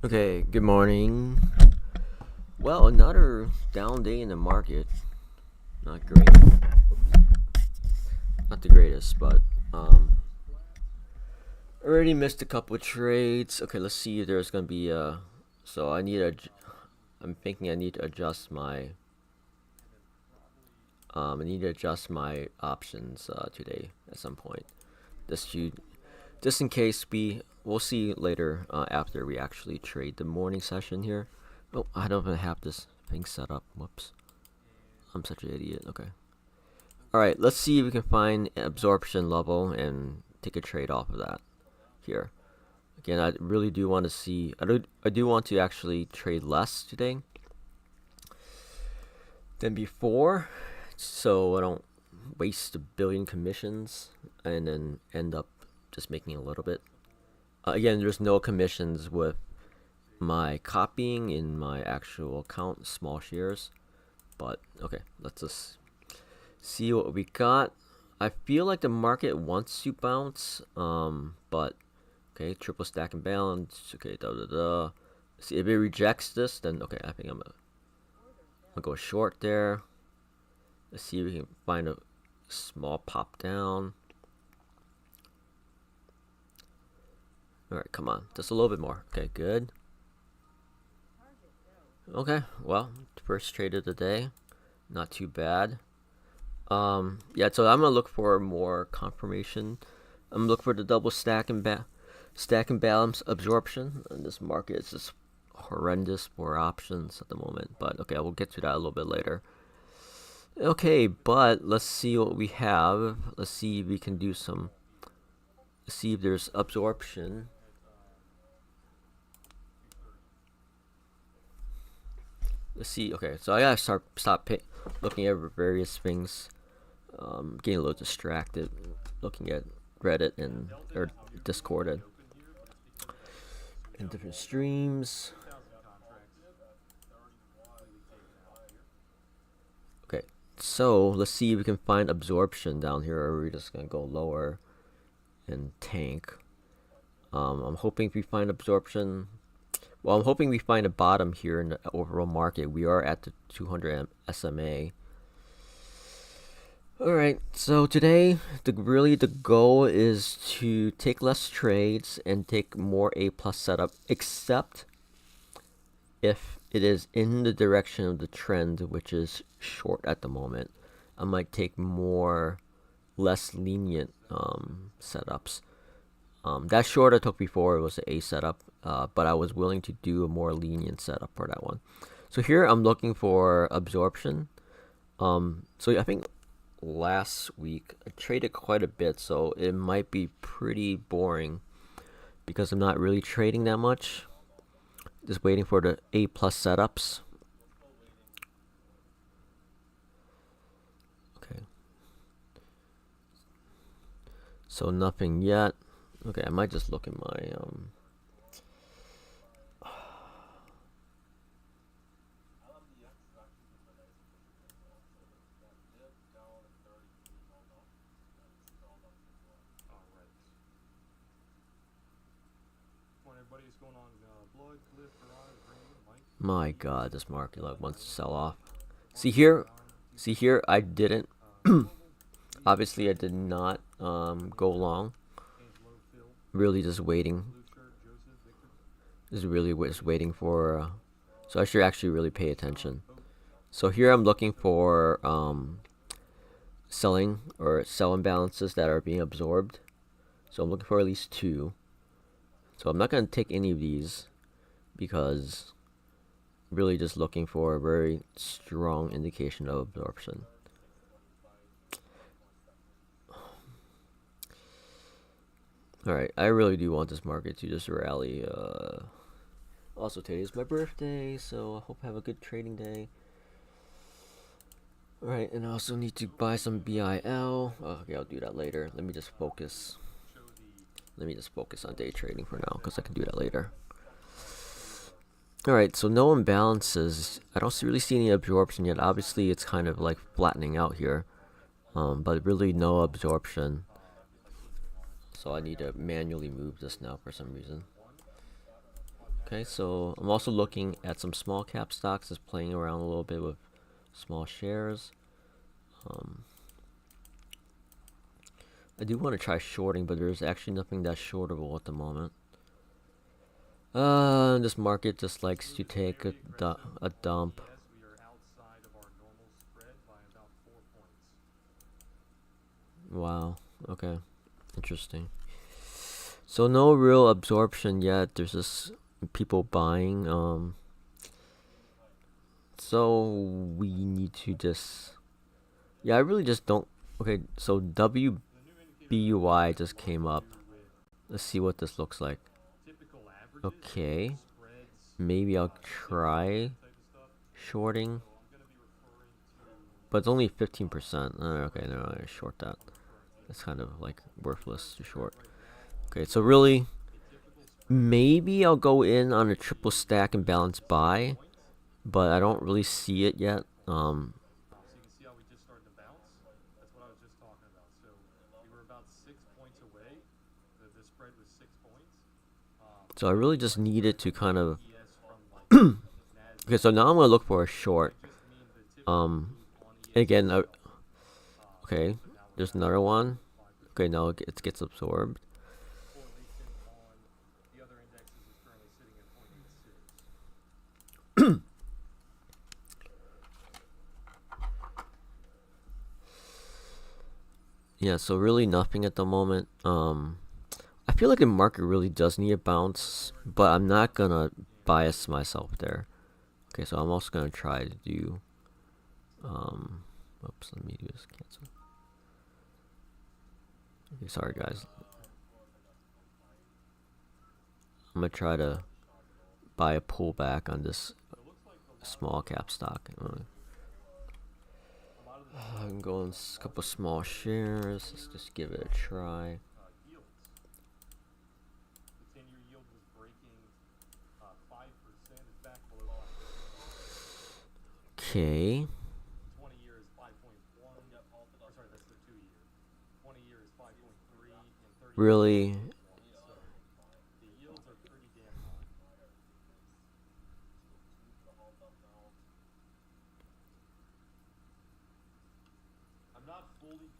Okay, good morning. Well, another down day in the market. Not great. Not the greatest, but already missed a couple of trades. Okay, let's see if there's gonna be so I'm thinking I need to adjust my I need to adjust my options today at some point. Just in case we'll see later after we actually trade the morning session here. Oh, I don't even have this thing set up. Whoops. I'm such an idiot. Okay. Alright, let's see if we can find an absorption level and take a trade off of that here. Again, I really do want to see, I do want to actually trade less today than before, so I don't waste a billion commissions and then end up just making a little bit. Again, there's no commissions with my copying in my actual account, small shares. But okay, let's just see what we got. I feel like the market wants to bounce, but okay, triple stack and balance. Okay, See if it rejects this, then okay, I think I'm gonna go short there. Let's see if we can find a small pop down. All right, come on, just a little bit more. Okay, good. Okay, well, first trade of the day, not too bad. Yeah, so I'm gonna look for more confirmation. I'm gonna look for the double stack and balance absorption. And this market is just horrendous for options at the moment. But okay, we'll get to that a little bit later. Okay, but let's see what we have. Let's see if we can do some. Let's see if there's absorption. Let's see. Okay, so I gotta stop looking at various things. Getting a little distracted looking at Reddit or Discord and different streams. Okay, so let's see if we can find absorption down here, or we're just gonna go lower and tank. I'm hoping if we find absorption. Well, I'm hoping we find a bottom here in the overall market. We are at the 200 SMA. Alright, so today, the goal is to take less trades and take more A+ setup, except if it is in the direction of the trend, which is short at the moment. I might take less lenient setups. That short I took before was an A setup, but I was willing to do a more lenient setup for that one. So here I'm looking for absorption. So I think last week I traded quite a bit, so it might be pretty boring because I'm not really trading that much. Just waiting for the A+ setups. Okay. So nothing yet. Okay, I might just look at my my god, this market wants to sell off. See here, I didn't obviously I did not go long. Really just waiting. Just really just waiting for so I should actually really pay attention. So here I'm looking for selling or sell imbalances that are being absorbed. So I'm looking for at least 2. So I'm not going to take any of these because I'm really just looking for a very strong indication of absorption. Alright, I really do want this market to just rally. Also, today is my birthday, so I hope I have a good trading day. Alright, and I also need to buy some BIL. Okay, I'll do that later. Let me just focus on day trading for now, because I can do that later. Alright, so no imbalances. I don't really see any absorption yet. Obviously, it's kind of like flattening out here. But really no absorption. So I need to manually move this now for some reason. Okay, so I'm also looking at some small cap stocks, just playing around a little bit with small shares. I do want to try shorting, but there's actually nothing that's shortable at the moment. This market just likes to take a dump. Wow, okay, interesting. So no real absorption yet. There's just people buying. So we need to just, yeah, I really just don't. Okay, so WBUY just came up. Let's see what this looks like. Okay, maybe I'll try shorting, but it's only 15%. Okay, no, I short that. It's kind of like worthless to short. Okay, so really, maybe I'll go in on a triple stack and balance buy, but I don't really see it yet. So I really just needed to kind of. Okay, so now I'm gonna look for a short. Again, okay, there's another one. Okay, now it gets absorbed. Yeah, so really nothing at the moment. I feel like the market really does need a bounce, but I'm not gonna bias myself there. Okay, so I'm also gonna try to do. Oops, let me do this. Cancel. Okay, sorry guys. I'm gonna try to buy a pullback on this small cap stock. I'm going a couple small shares. Let's just give it a try. Okay. Really?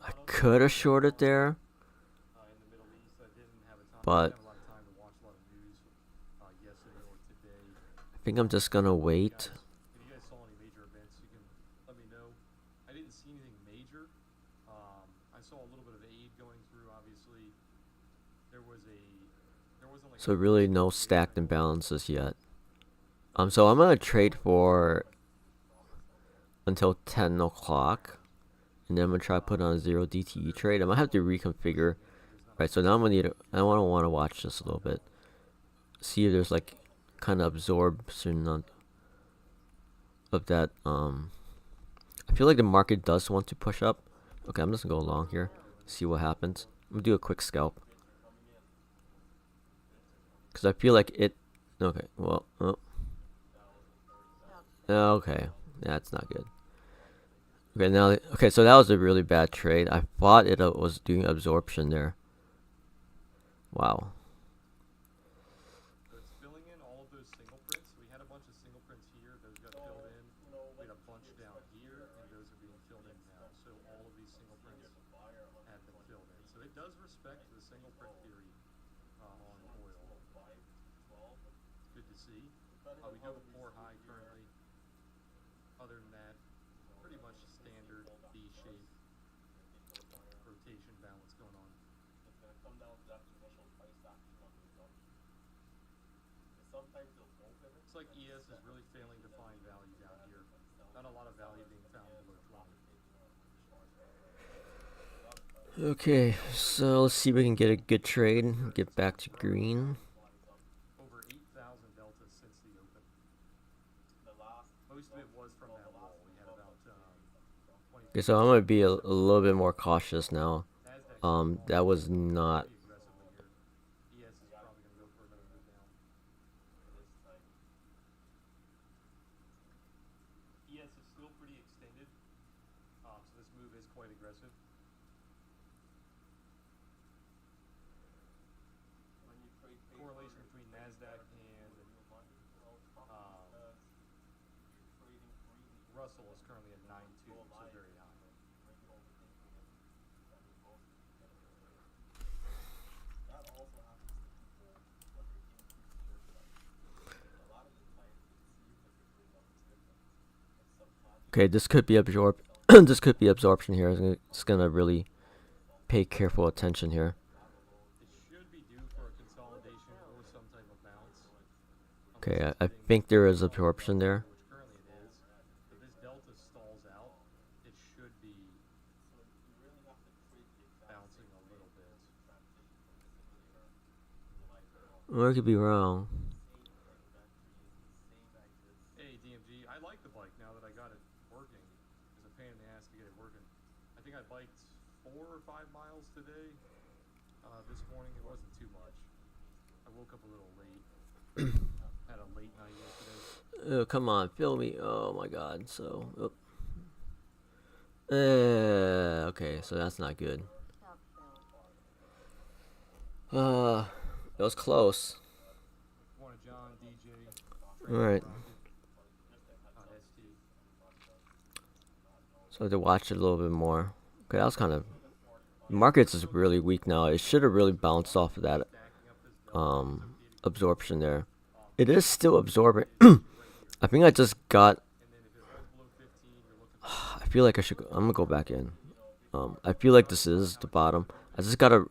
I could have shorted there, but I think I'm just gonna wait. So really no stacked imbalances yet. So I'm gonna trade for until 10 o'clock, and then I'm gonna try to put on a 0 DTE trade. I might have to reconfigure. Right, so now I'm gonna need. I want to watch this a little bit. See if there's like kind of absorption of that. I feel like the market does want to push up. Okay, I'm just gonna go along here. See what happens. I'm gonna do a quick scalp. Because I feel like it. Okay, well. Oh. Okay, that's not good. Okay, now. Okay, so that was a really bad trade. I thought it was doing absorption there. Wow. Okay, so let's see if we can get a good trade. Get back to green. Okay, so I'm gonna be a little bit more cautious now. That was not. Russell is currently at 9.2, so very high. Okay, this could be this could be absorption here. It's gonna really pay careful attention here. It should be due for a consolidation or some type of bounce. Okay, I think there is absorption there. Which currently it is. If this delta stalls out, it should be bouncing a little bit. Or I could be wrong. Hey DMG, I like the bike now that I got it working. It's a pain in the ass to get it working. I think I biked 4 or 5 miles today. This morning it wasn't too much. I woke up a little late. Had a late night yesterday. Oh, come on, fill me. Oh my god. So, okay, so that's not good. It was close. Morning, John, DJ. All right. ST. So I have to watch it a little bit more. Okay, that was kind of. The markets is really weak now. It should have really bounced off of that absorption there. It is still absorbing. I think I just got. I feel like I should. I'm gonna go back in. I feel like this is the bottom. I just gotta.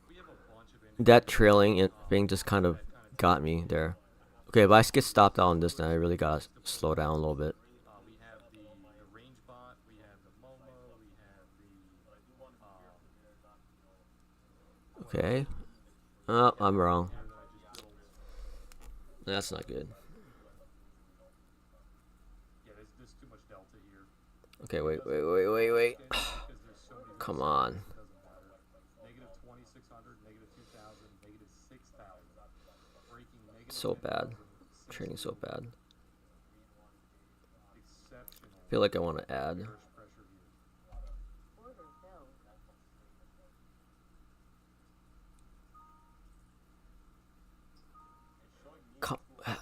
That trailing thing just kind of got me there. Okay, if I get stopped out on this, then I really gotta slow down a little bit. We have the range bot, we have the Momo, we have the Okay. Oh, I'm wrong. That's not good. Yeah, there's too much delta here. Okay, wait. Come on. Negative 2,600, negative 2,000, negative 6,000. Breaking negative So bad. 10,000, Trading so bad. exceptional. I feel like I want to add. Bearish pressure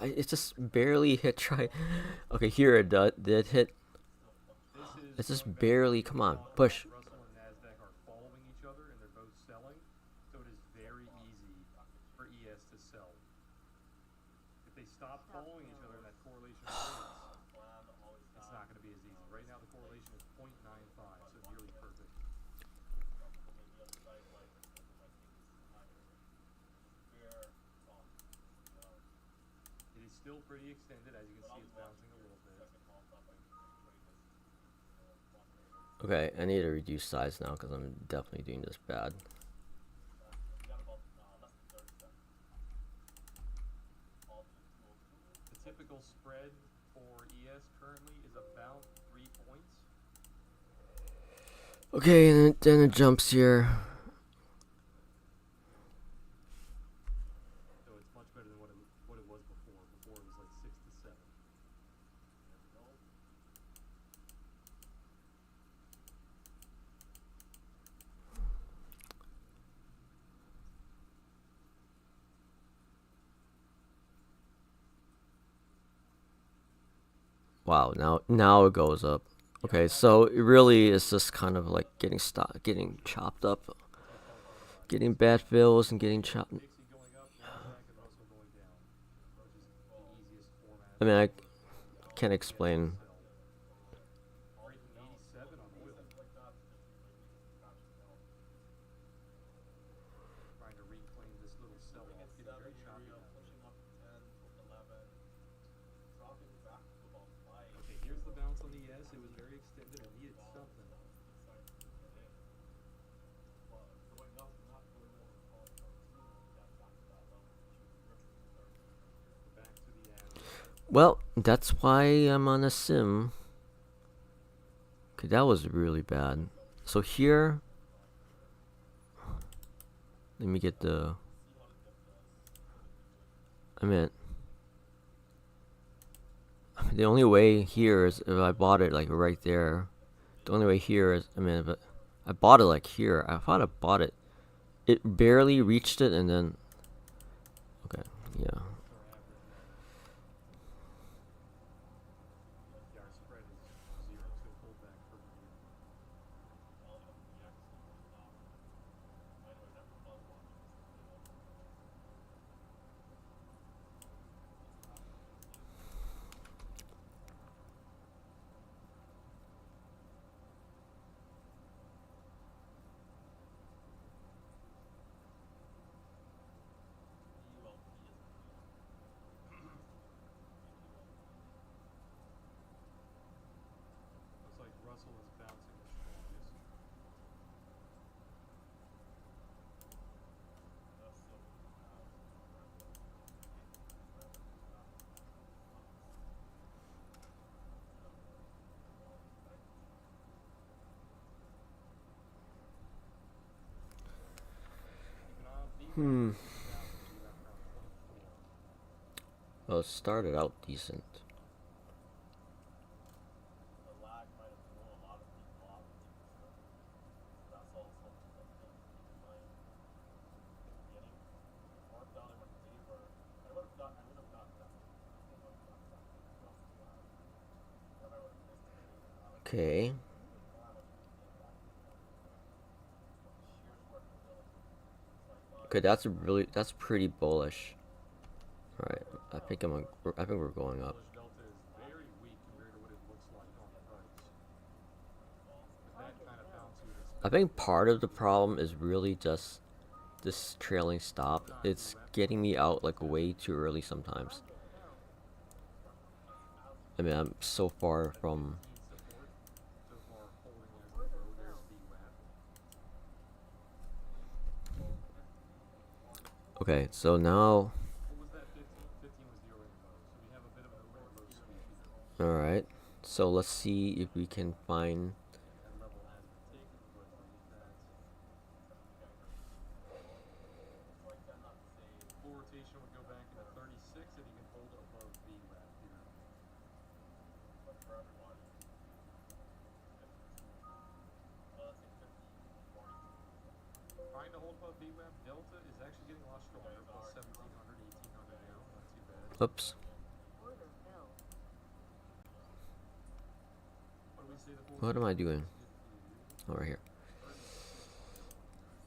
here. It just barely hit try. Okay, here it did hit. It's just barely. Come on, push. Russell and Nasdaq are following each other, and they're both selling, so it is very easy for ES to sell. If they stop following each other and that correlation breaks, it's not going to be as easy. Right now, the correlation is 0.95, so nearly perfect. It is still pretty extended, as you can see, it's bouncing a little bit. Okay, I need to reduce size now because I'm definitely doing this bad. The typical spread for ES currently is about 3 points. Okay, and then it jumps here. So it's much better than what it was before. Before it was like 6 to 7. Wow, now it goes up. Okay, so it really is just kind of like getting chopped up, getting bad fills and getting chopped. Dixie going up, Nasdaq and Russell going down, which is the easiest format. I mean, I can't explain. Breaking 87 on oil. Trying to reclaim this little sell-off, getting very choppy now. Okay, here's the bounce on the ES. It was very extended and needed something. Back to the average. Well, that's why I'm on a sim. Okay, that was really bad. So here, let me get the. I mean, the only way here is if I bought it like right there. The only way here is, I mean, if I bought it like here. I thought I bought it. It barely reached it, and then. Okay, yeah. Our spread is 0 to Hmm. So you left around 24. Well, it started out decent. The lag might have thrown a lot of people off in the start. That's all something that you need to keep in mind at the beginning. Mark down when they were. I would have gotten that. I would have gotten that across the lag. If I would have missed the data. Okay. Or how much we gained back. Sheer workability. So I thought. Okay, that's pretty bullish. All right, I think we're going up. Bullish delta is very weak compared to what it looks like on the price. That kind of bounced you would I expect. think part of the problem is really just this trailing stop. It's getting me out like way too early sometimes. I mean, I'm so far from. 15 support so far holding as the low. There's VWAP. Okay, so now. What was that 15? 15 was the overhead low. So we have a bit of an overhead low sweep here. All right, so let's see if we can find. That level has been taken, but that's full rotation would go back into 36 if you can hold it above VWAP here. Trying to hold above VWAP. Delta is actually getting a lot stronger. Plus 1700, 1800 now. Not too bad. Oops. What do we say the full What am I doing? rotation Over here.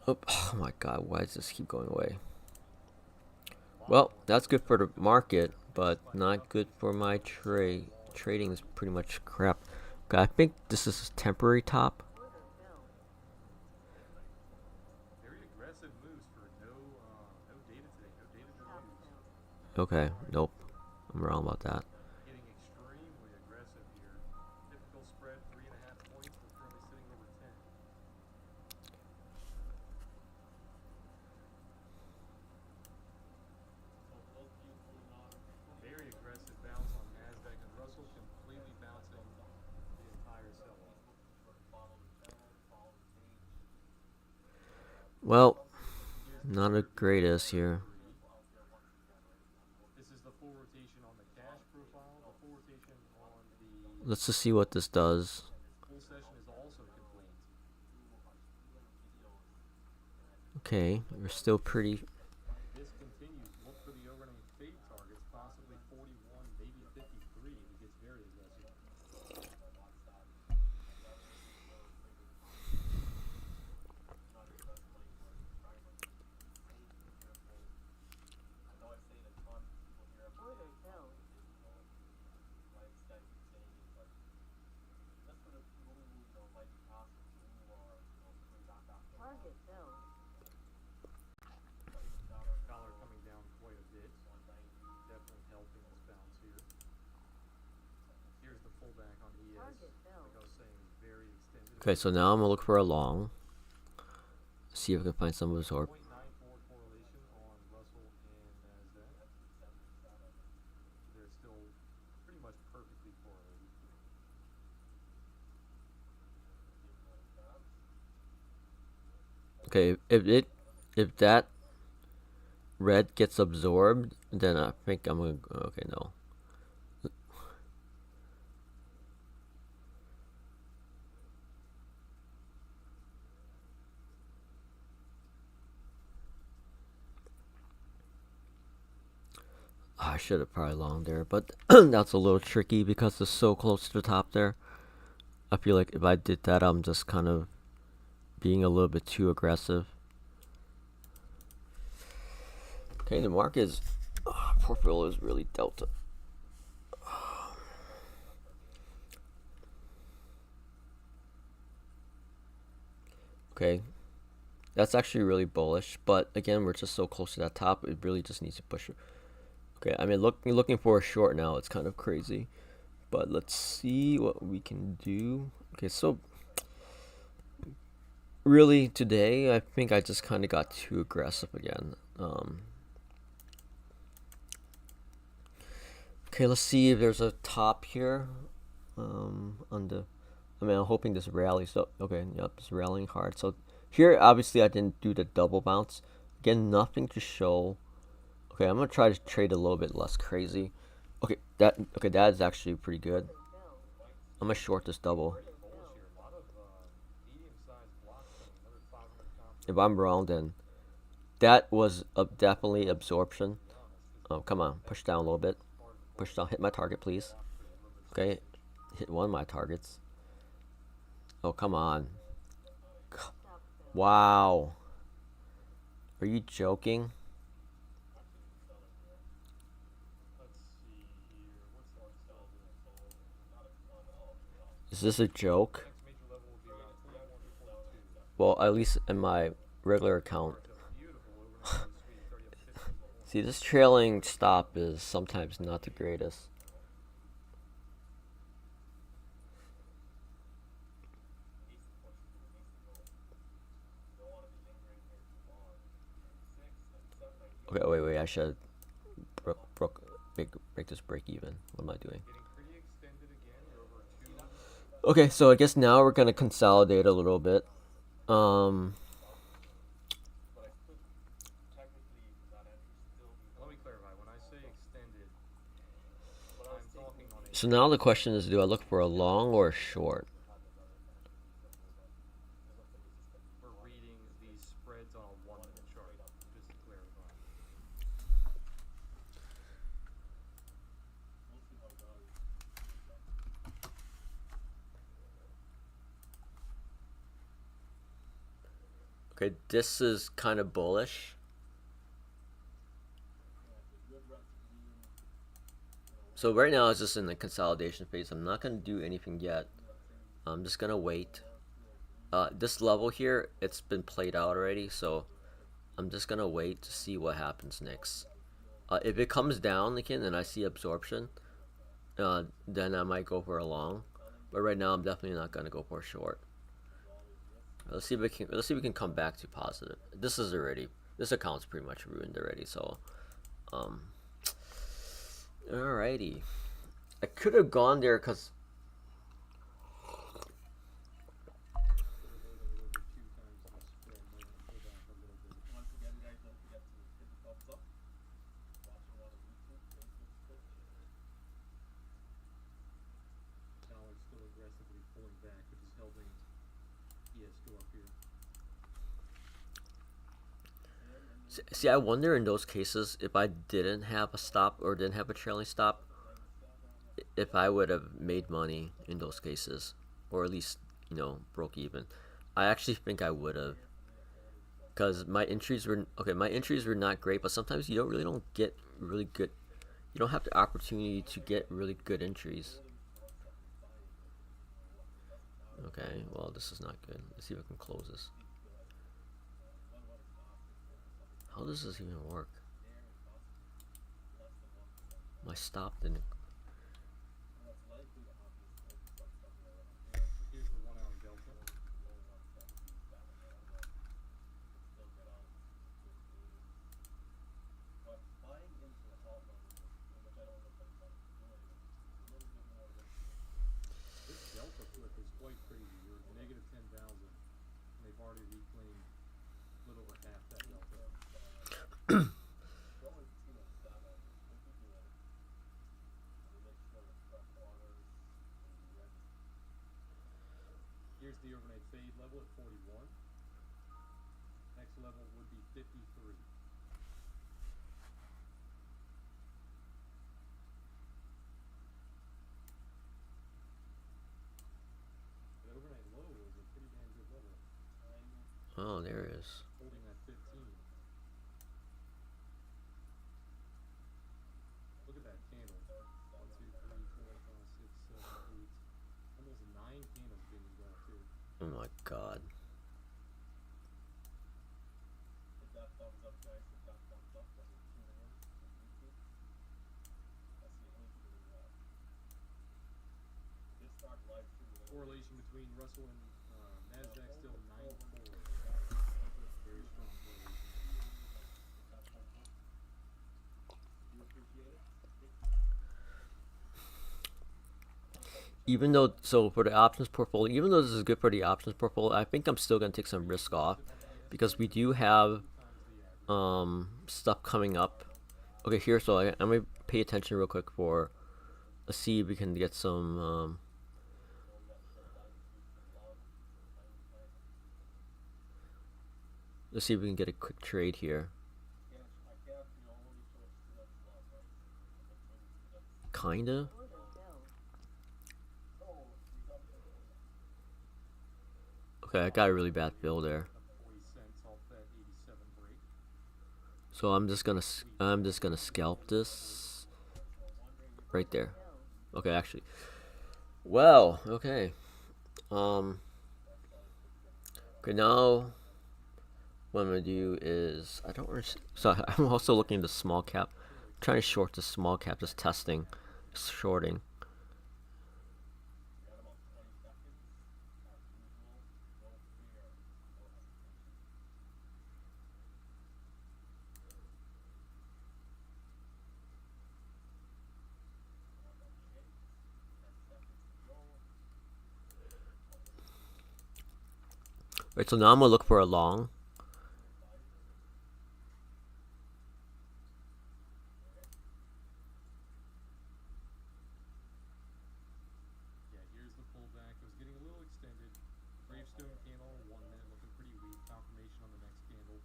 Oh my God! Why does this keep going away? Well, that's good for the market, but not good for my trade. Trading is pretty much crap. Okay, I think this is a temporary top. Very aggressive moves for no data today. No data, no news. Okay, nope. I'm wrong about that. Getting extremely aggressive here. Typical spread, 3.5 points. We're currently sitting over 10. Very aggressive bounce on Nasdaq and Russell, completely bouncing the entire sell-off. Well, not the greatest here. This is the full rotation on the cash profile. The full rotation on the Let's just see what this does. full session is also complete. Okay, we're still pretty. This continues. Look for the overnight fade targets, possibly 41, maybe 53 if it gets very aggressive. Dollar coming down quite a bit. Definitely helping this bounce here. Here's the pullback on ES. Like I was saying, is very extended. Okay, so now I'm gonna look for a long. See if I can find some absorb. 0.94 correlation on Russell and Nasdaq. They're still pretty much perfectly correlated. Okay, if that red gets absorbed, then I think I'm gonna. Okay, no. I should have probably long there, but that's a little tricky because it's so close to the top there. I feel like if I did that, I'm just kind of being a little bit too aggressive. Okay, the market is portfolio is really delta. Okay, that's actually really bullish, but again, we're just so close to that top. It really just needs to push it. Okay, I mean, looking for a short now. It's kind of crazy, but let's see what we can do. Okay, so really today, I think I just kind of got too aggressive again. Okay, let's see if there's a top here. On the, I mean, I'm hoping this rallies up. Okay, yep, it's rallying hard. So here, obviously, I didn't do the double bounce. Again, nothing to show. Okay, I'm gonna try to trade a little bit less crazy. Okay, that is actually pretty good. I'm gonna short this double. Pretty bullish here. A lot of medium-sized blocks coming. Another 500 comp If trade. I'm wrong, then that was definitely absorption. To be honest, Oh, come on, push down a little bit. part of the Push bullish down, hit my target, please. for a little bit Okay, hit one of my targets. Oh, come on. Wow. Are you joking? Let's see here. What's the next level? Is this a joke? Next major level will be around 2142. Well, at least in my regular account. That's a beautiful overnight move sweep. 30 up 50. See, this trailing stop is sometimes not the greatest. Okay, wait, I should break this break even. What am I doing? Getting pretty extended again. We're over 2. Okay, so I guess now we're gonna consolidate a little bit. Um, Let me clarify. When I say extended, I'm talking on a. so now the question is, do I look for a long or a short? We're reading these spreads on a 1-minute chart. Just to clarify. Okay, this is kind of bullish. So right now it's just in the consolidation phase. I'm not gonna do anything yet. I'm just gonna wait. This level here, it's been played out already, so I'm just gonna wait to see what happens next. If it comes down again and I see absorption, then I might go for a long. But right now, I'm definitely not gonna go for a short. Let's see if we can come back to positive. This account's pretty much ruined already. So, alrighty. I could have gone there because. Still aggressively pulling back, which is helping ES go up here. See, I wonder in those cases if I didn't have a stop or didn't have a trailing stop, if I would have made money in those cases, or at least broke even. I actually think I would have, because my entries were okay. My entries were not great, but sometimes you don't get really good. You don't have the opportunity to get really good entries. Okay, well, this is not good. Let's see if I can close this. How does this even work? My stop didn't. Here's the 1-hour delta. This delta flip is quite crazy. You're negative 10,000, and they've already reclaimed a little over half that delta. Here's the overnight fade level at 41. Next level would be 53. The overnight low is a pretty damn good level. Oh, there it is. Holding at 15. Look at that candle. 1, 2, 3, 4, 5, 6, 7, 8. Almost 9 candles being involved here. Oh my god. Correlation between Russell and NASDAQ still 9-4. Very strong correlation. Even though, so for the options portfolio, even though this is good for the options portfolio, I think I'm still gonna take some risk off, because we do have stuff coming up. Okay, here, so I'm gonna pay attention real quick for, let's see if we can get some, let's see if we can get a quick trade here. Kinda. Okay, I got a really bad fill there. So I'm just gonna scalp this right there. Okay, actually. Well, okay. Okay, now what I'm gonna do is so I'm also looking at the small cap. I'm trying to short the small cap, just testing, shorting. Right, so now I'm gonna look for a long. Yeah, here's the pullback. It was getting a little extended. Gravestone candle, 1 minute, looking pretty weak. Confirmation on the next candle.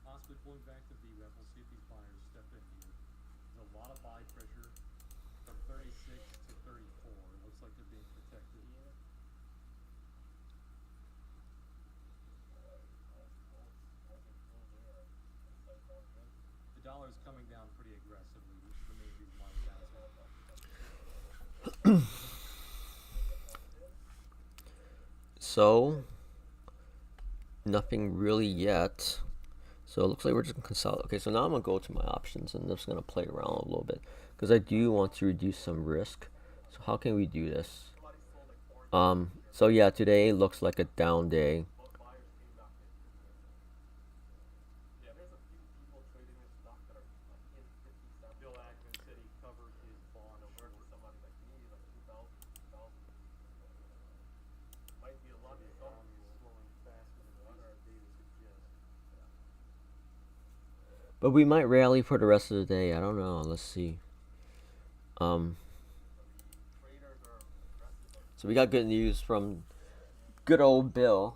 Possibly pulling back to VWAP. We'll see if these buyers step in here. There's a lot of buy pressure from 36 to 34. It looks like they're being protected. The dollar is coming down pretty aggressively, which is the main reason why it's bouncing. So nothing really yet. So it looks like we're just gonna consolidate. Okay, so now I'm gonna go to my options and I'm just gonna play around a little bit because I do want to reduce some risk. So how can we do this? So yeah, today looks like a down day. But we might rally for the rest of the day. I don't know. Let's see. So we got good news from good old Bill.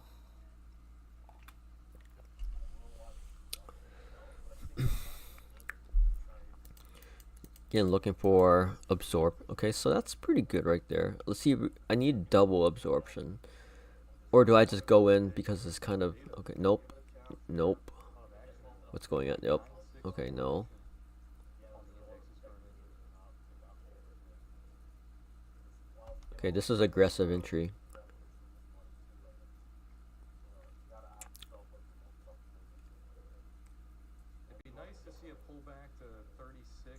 Again, looking for absorb. Okay, so that's pretty good right there. Let's see. I need double absorption. Or do I just go in because it's kind of... Okay, nope. Nope. What's going on? Nope. Okay, no. Okay, this is aggressive entry. It'd be nice to see a pullback to 36,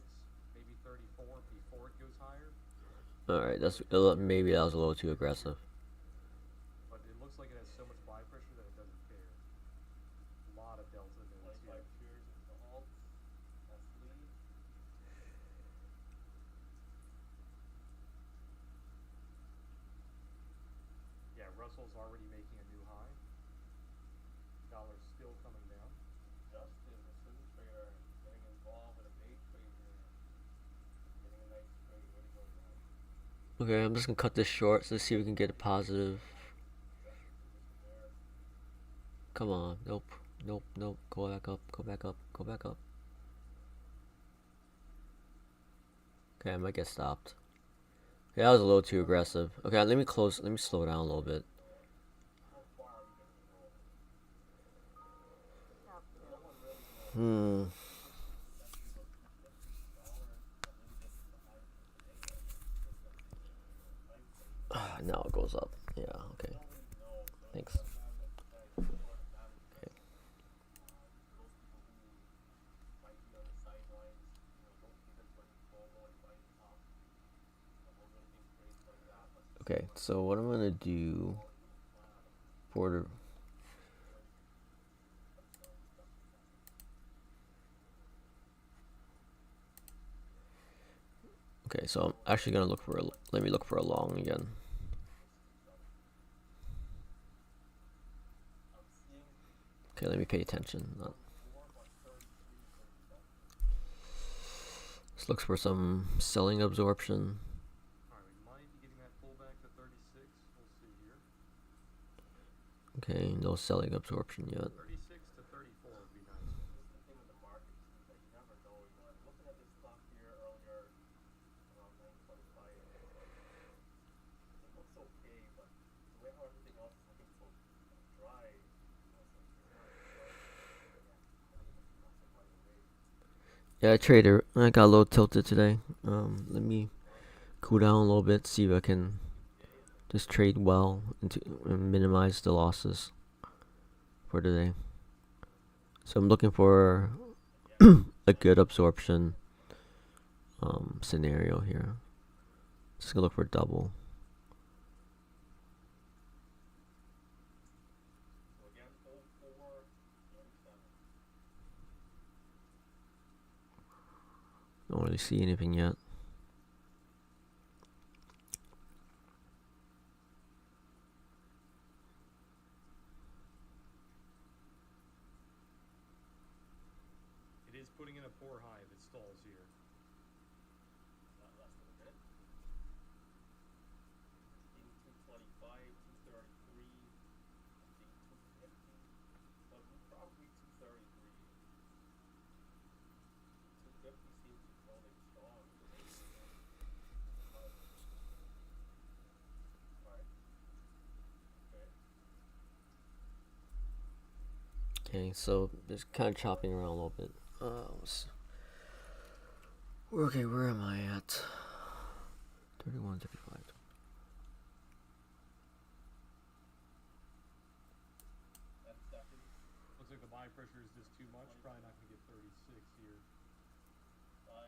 maybe 34 before it goes higher. Alright, maybe that was a little too aggressive. But it looks like it has so much buy pressure that it doesn't care. A lot of delta moves here. Yeah, Russell's already making a new high. Dollar's still coming down. Justin, the swing trader, getting involved with a day trader, getting a nice trade. What are you going on? Okay, I'm just gonna cut this short so let's see if we can get a positive. Come on, nope, nope, nope. Go back up, go back up, go back up. Okay, I might get stopped. Okay, that was a little too aggressive. Okay, let me slow down a little bit. Now it goes up. Yeah, okay. Thanks. Okay. Okay, so what I'm gonna do for the... Okay, so I'm actually gonna look for let me look for a long again. Okay, let me pay attention. Let's look for some selling absorption. Alright, we might be getting that pullback to 36. We'll see here. Okay, no selling absorption yet. 36 to 34 would be nice. This is the thing with the markets is that you never know. You know, I'm looking at this stock here earlier around 9:25. It looks okay, but the way how everything else is looking so dry, you know, so it's not right away. Yeah, trader. I got a little tilted today. Let me cool down a little bit, see if I can just trade well and minimize the losses for today. So I'm looking for a good absorption scenario here. Just gonna look for double. So again, 04.47. Don't really see anything yet. It is putting in a poor high if it stalls here. Not less than a bit. 225, 233, I think 250, but probably 233. 250 seems to be holding strong. Alright. Okay. Okay, so just kind of chopping around a little bit. Okay, where am I at? 31, 35. That's second. Looks like the buy pressure is just too much. Probably not going to get 36 here. 5, 4,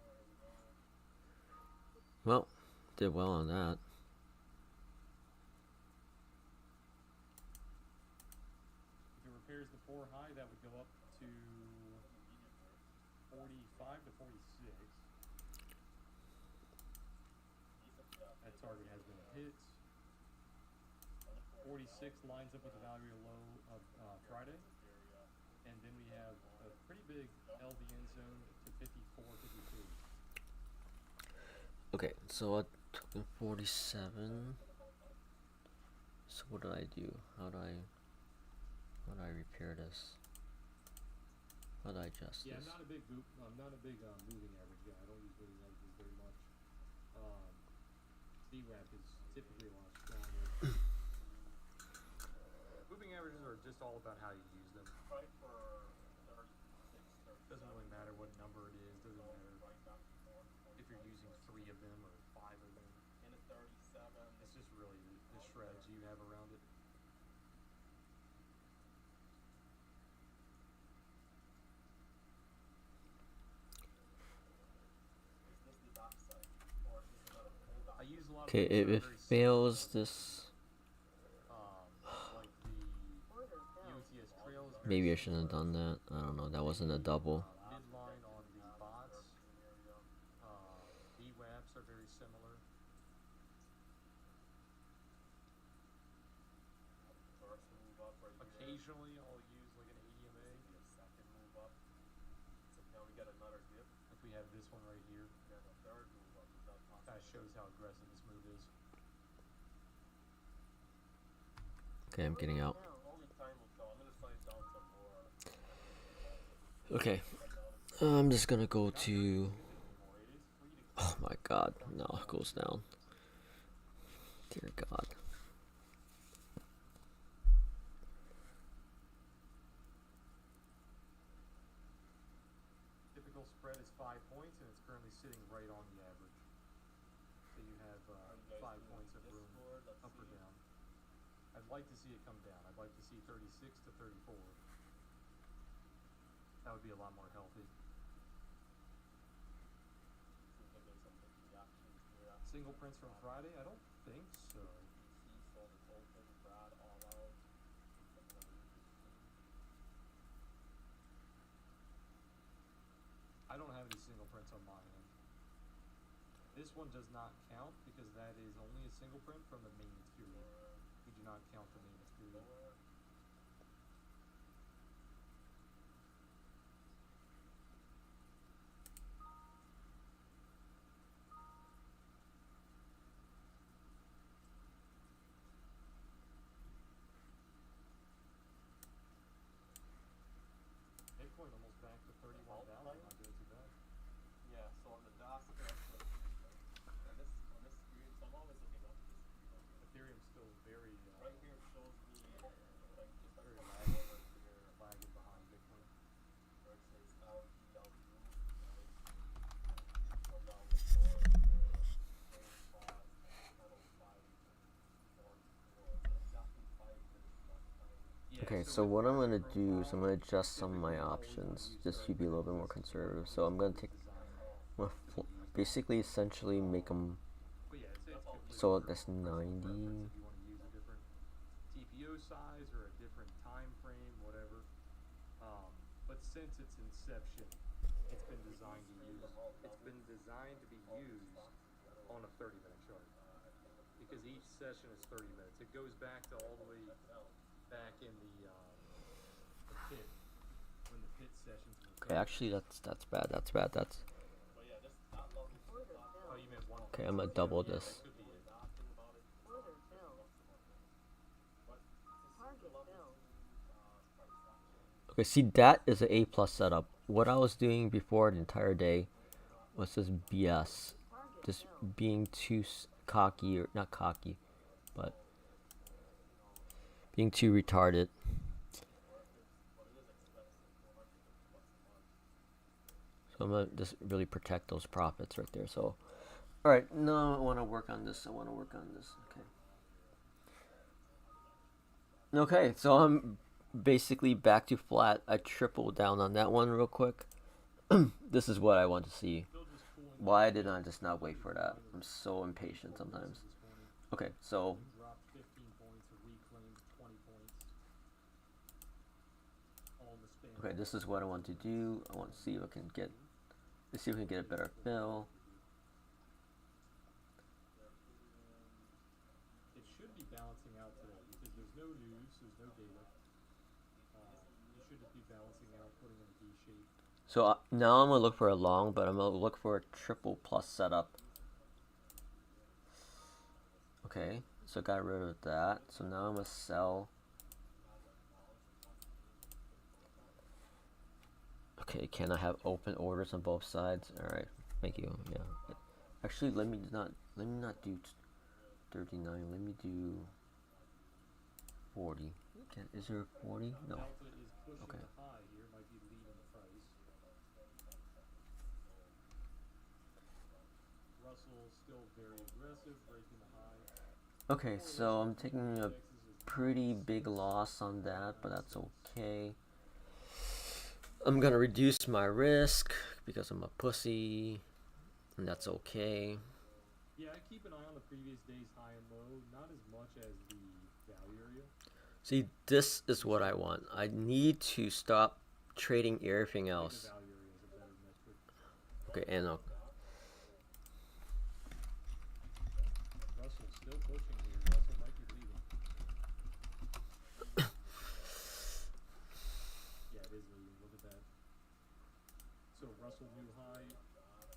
here we go. Well, did well on that. If it repairs the poor high, that would go up to 45 to 46. That target has been hit. 46 lines up with the value low of Friday. And then we have a pretty big LVN zone to 54, 52. Okay, so I took in 47. So what did I do? How do I repair this? How do I adjust Yeah, this? I'm not a big moving average guy. I don't use moving averages very much. VWAP is typically a lot stronger. Moving averages are just all about how you use them. Try for 36, 37. Doesn't really matter what number it is. Doesn't matter if you're using 3 of them or 5 of them. In a 37. It's just really the strategy you have around it. Is this the dock side? Or is this another full dock? I use a lot Okay, of those if that are it very fails similar, this, like the UTS trail is very maybe I shouldn't have similar. done that. I don't know. That wasn't a double. Midline on the bots. VWAPs are very similar. First move up right here. Occasionally, I'll use like an ADMA. Maybe a second move up. So now we got another dip. Like we have this one right here. Then a third move up. Is that possible? Kind of shows how aggressive this move is. Okay, I'm getting out. Only time will tell. I'm gonna size down some more. Okay, I'm just gonna go to. Anymore. It is free to Oh my God! No, it goes down. Dear God. typical spread is 5 points, and it's currently sitting right on the average. So you have 5 points of room up or down. I'd like to see it come down. I'd like to see 36 to 34. That would be a lot more healthy. Seems like there's some big reactions here. Single prints from Friday? I don't think so. PC sold its open, Brad all out. Looks like another interesting. I don't have any single prints on my end. This one does not count because that is only a single print from the maintenance period. We do not count the maintenance period. Lower. 31,000, not doing too bad. Yeah, so on the DOS, on this screen, so I'm always looking up at this screen right here. Ethereum's still very, Right here it shows me like just a very couple hours here lagging behind Bitcoin. where it says LPW, right? So down the floor, trading cost, total 544. So exactly 5 minutes left time. Yeah, Okay, so with what I'm gonna market do is I'm profile, gonna adjust some of my typically always wanna options use just to be a little bit more conservative. So I'm gonna take, designed I'm gonna basically essentially make them But yeah, it's completely so your that's personal 90. preference if you want to use a different TPO size or a different time frame, whatever. But since its inception, it's been designed to use. It's been designed to be used on a 30-minute chart because each session is 30 minutes. It goes back to all the way back in the pit when the pit sessions were. Okay, actually that's bad. That's bad. That's But yeah, this that level Oh, you meant one. okay. I'm gonna double Yeah, this. that could be it. that thing about it. Order filled. But Target filled. price action. Okay, see that is an A plus setup. What I was doing before the entire day was just BS, Target just filled. being too cocky, or not cocky, but being too retarded. So I'm gonna just really protect those profits right there. So, all right, no, I want to work on this. I want to work on this. Okay. Okay, so I'm basically back to flat. I tripled down on that one real quick. This is what I want to see. Still just cooling Why did I just not wait for that? I'm so impatient sometimes. this morning. Okay, so Dropped 15 points, reclaimed 20 points. All in the span. okay, this is what I want to do. I want to see if I can get. Let's see if we can get a better fill. It should be balancing out today because there's no news, there's no data. You should just be balancing out, putting in a D shape. So now I'm gonna look for a long, but I'm gonna look for a triple plus setup. Okay, so got rid of that. So now I'm gonna sell. Okay, can I have open orders on both sides? All right, thank you. Yeah. Actually, let me not do 39. Let me do 40. Is there a 40? No. Delta is pushing Okay. the high here, might be leading the price. Russell still very aggressive, breaking the high. Okay, so I'm taking a pretty big loss on that, but that's okay. I'm gonna reduce my risk because I'm a pussy, and that's okay. Yeah, I keep an eye on the previous day's high and low, not as much as the value area. See, this is what I want. I need to stop trading everything The else. value area is a better metric. Okay, and Russell still pushing here. Russell might be leading. Yeah, it is leading. Look at that. So Russell new high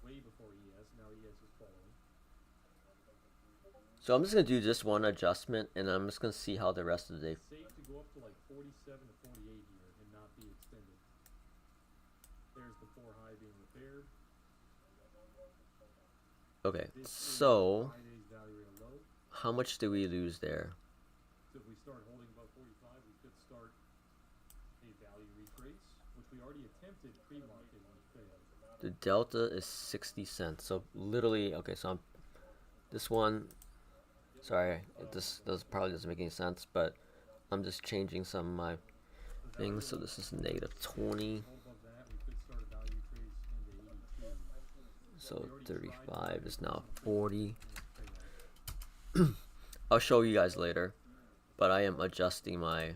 way before ES. Now ES is following. so I'm just gonna do this one adjustment, and I'm just gonna see how the rest of the day. Safe to go up to like 47 to 48 here and not be extended. There's the 4 high being repaired. Okay, This so is Friday's value area low. how much do we lose there? So if we start holding above 45, we could start a value retrace, which we already attempted pre-market and failed. The delta is 60 cents. So literally, okay, so I'm this one. Sorry, this probably doesn't make any sense, but I'm just changing some of my things. So this is negative 20. Hold above that, we could start a value trace into 82. So 35 is now 40. Failed. I'll show you guys later, but I am adjusting one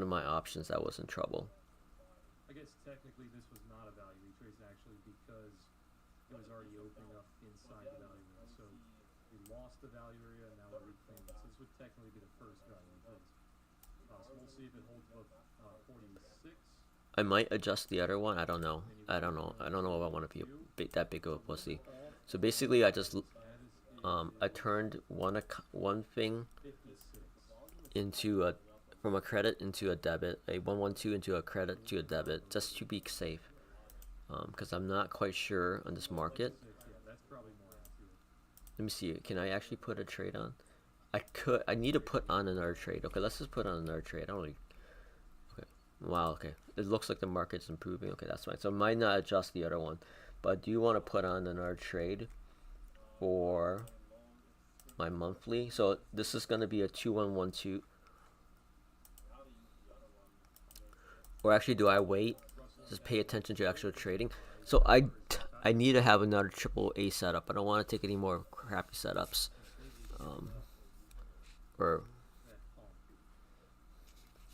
of my options that was in trouble. I guess technically this was not a value retrace actually because it was already opening up inside the value area. So we lost the value area and now we're reclaiming it. So this would technically be the first value retrace. So we'll see if it holds above 46. I might adjust the other one. I don't know. I don't know if I want to be that big of a pussy. So basically, I just I turned one thing 56. into a from a credit into a debit, a 112 into a credit to a debit, just to be safe. Because I'm not quite sure on this market. 6, yeah, that's probably more accurate. Let me see. Can I actually put a trade on? I could. I need to put on another trade. Okay, let's just put on another trade. I don't really. Okay. Wow. Okay. It looks like the market's improving. Okay, that's fine. So I might not adjust the other one, but I do want to put on another trade for my monthly. So this is going to be a 2112. Or actually, do I wait? Just pay attention to actual trading. So I need to have another triple A setup. I don't want to take any more crappy setups. Or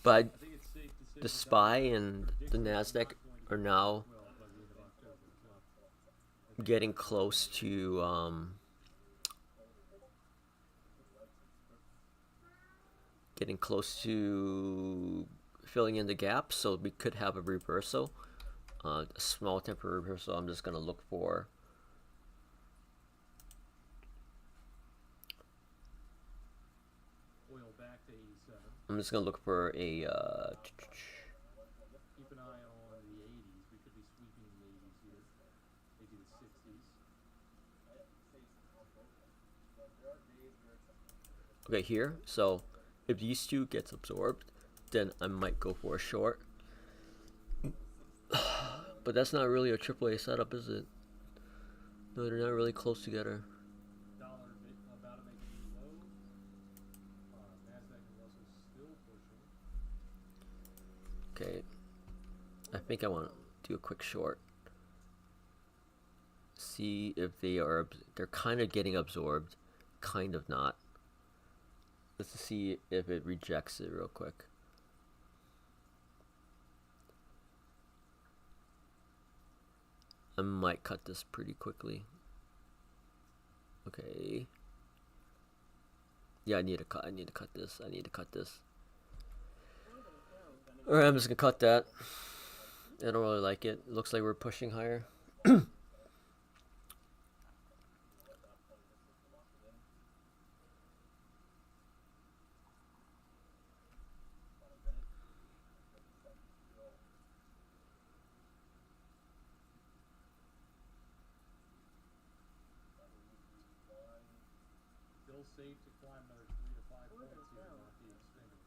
but I think it's safe to say the SPY and the Nasdaq are now well by the end of October. So getting close to filling in the gap, so we could have a reversal, a small temporary reversal. I'm just gonna look for oil back to 87. I'm just gonna look for a Keep an eye on the 80s. We could be sweeping the 80s here. Maybe the 60s. okay here. So if these two gets absorbed, then I might go for a short. But that's not really a AAA setup, is it? No, they're not really close together. Dollar about to make a new low. Nasdaq and Russell still pushing. Okay, I think I want to do a quick short. See if they're kind of getting absorbed, kind of not. Let's see if it rejects it real quick. I might cut this pretty quickly. Okay. Yeah, I need to cut this. Alright, I'm just gonna cut that. I don't really like it. It looks like we're pushing higher. Still safe to climb another 3 to 5 points here and not be extended.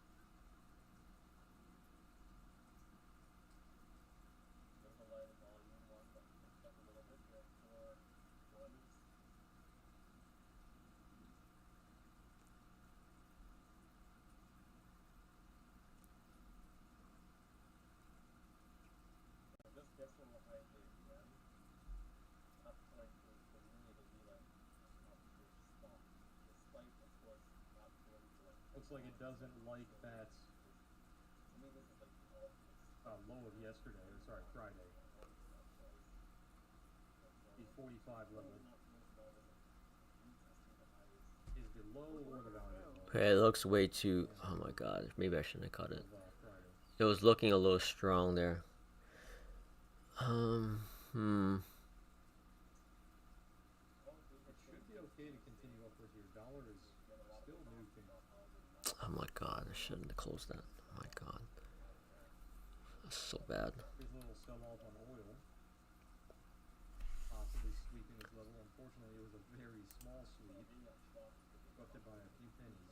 Looks like it doesn't like that low of yesterday, or sorry, Friday. The 45 level. Is the low or the value low? Okay, it looks way too. Oh my god, maybe I shouldn't have cut it. Of, Friday. It was looking a little strong there. It should be okay to continue upwards here. Dollar is still moving. Oh my god, I shouldn't have closed that. Oh my god. That's so bad. Here's a little sell-off on oil. Possibly sweeping this level. Unfortunately, it was a very small sweep. Swept it by a few pennies.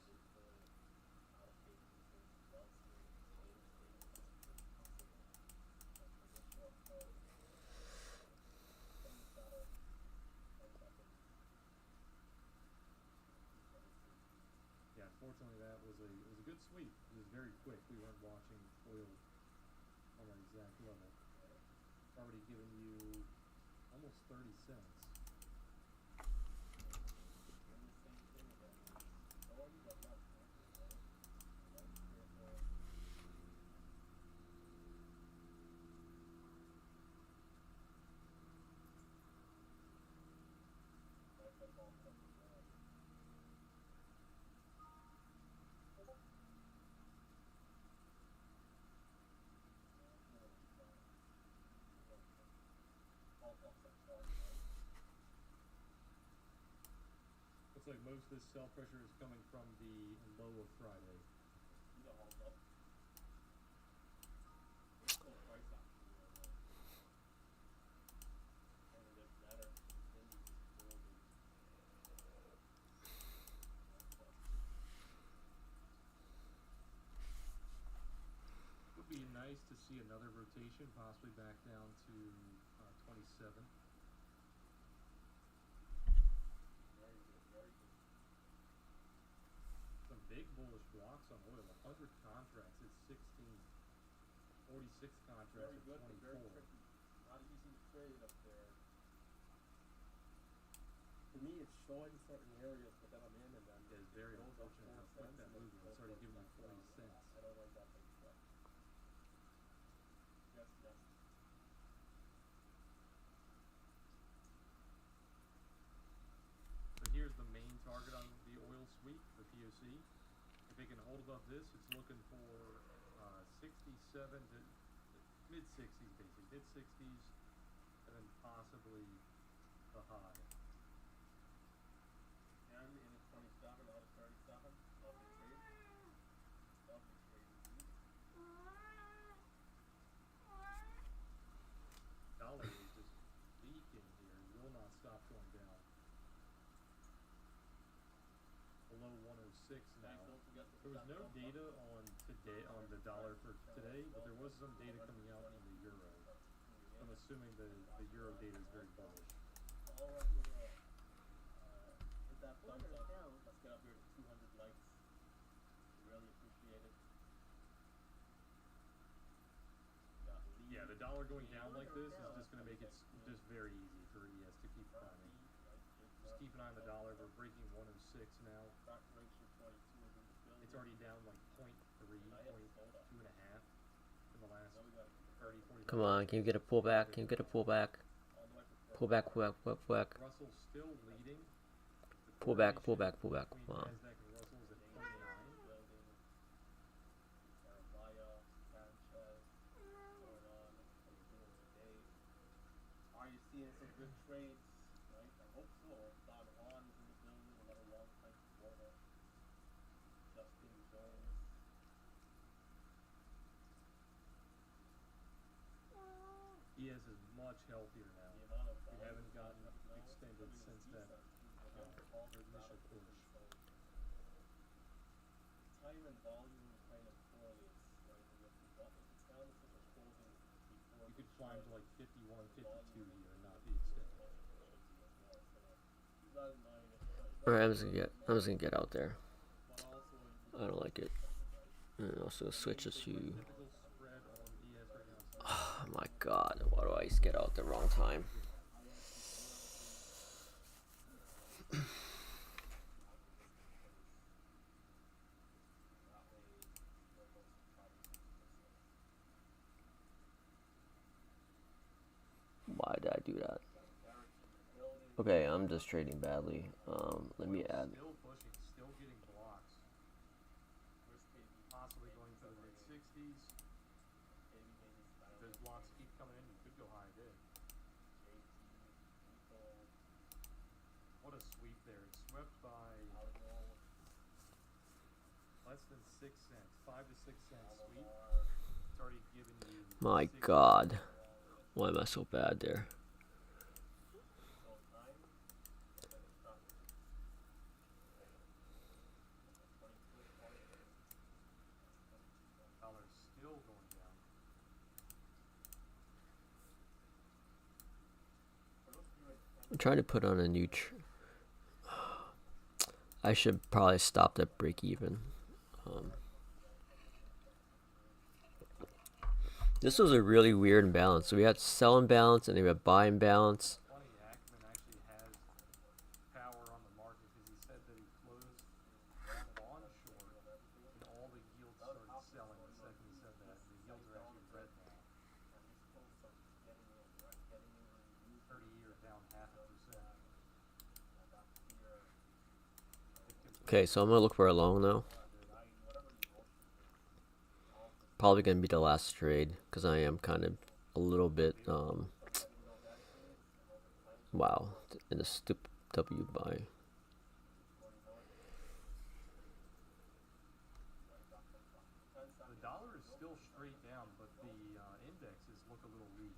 Yeah, unfortunately, that was a good sweep. It was very quick. We weren't watching oil on that exact level. Already given you almost 30 cents. Looks like most of this sell pressure is coming from the low of Friday. to see another rotation, possibly back down to 27. Very good, very good. Some big bullish blocks on oil. 100 contracts at 16. 46 contracts Very at good, but 24. very tricky. Not easy to trade up there. To me, it's showing certain areas, but then I'm in, and then It is very goes up unfortunate 4 how quick cents, that and then moved. goes It's already back given you down. 40 cents. I don't like that big stuff. Yes, yes. So here's the main target on the oil sweep, the POC. If they can hold above this, it's looking for 67 to mid 60s, basically mid 60s, and then possibly the high. And in at 27, out of 37. Lovely trade. Lovely trade indeed. Dollar is just beaking here, will not stop going down. Below 106 now. Please don't forget to There was step no up. data on today on the dollar for today, but there was some data coming out on the euro. I'm assuming the euro data is very bullish. All right, we will hit that thumbs Order up. filled. Let's get up here to 200 likes. We really appreciate it. Got Lee. Yeah, the dollar going down like Order this is filled. just going to make it just very easy for ES to keep climbing. Just keep an eye on the dollar. We're breaking 106 now. Back ratio 22 is in the building. It's already down like 0.3, 0.2 and a half in the last Now we got 30, 40 Come on, can you get a pullback? Can you get a pullback? all the way for Pull back, pull back, pull back, pull back. Russell still leading. The Pull back, pull correlation back, pull back. between Come on. Nasdaq and Russell is at 0.9. building. Arabaya, Sanchez, going on. What are you doing today? Are you seeing some good trades? Right? I hope so. Don Juan is in the building, another long time supporter. Justin Jones. ES is much healthier now. The amount of We haven't gotten now extended coming in since that decent. All the initial push. Time and volume kind of correlates, right? And if it's down to such a closing before You could the climb trend, to like 51, the 52 volume here and not is be extended. what it should be as well. So keep that in mind. Alright, I'm just gonna get out there. But also I don't like it. And also switch it to. Typical spread on ES right now. So Oh my god, why do I always get out the wrong time? Why did I do that? Okay, I'm just trading badly. Let me add. still pushing, still getting blocks. Possibly going to the mid 60s. If those blocks keep coming in, you could go high today. What a sweep there. It's swept by less than 6 cents. 5 to 6 cents sweep. It's already given you. My 60. god. Why am I so bad there? Dollar's still going down. I'm trying to put on a new I should probably stop at break even. This was a really weird imbalance. So we had sell imbalance and then we had buy imbalance. Funny, Ackman actually has power on the market because he said that he closed on short and all the yields started selling the second he said that. The yields are actually red now. 30-year down 0.5%. Okay, so I'm gonna look for a long now. Probably gonna be the last trade because I am kind of a little bit wow, in a stupid W buy. The dollar is still straight down, but the indexes look a little weak.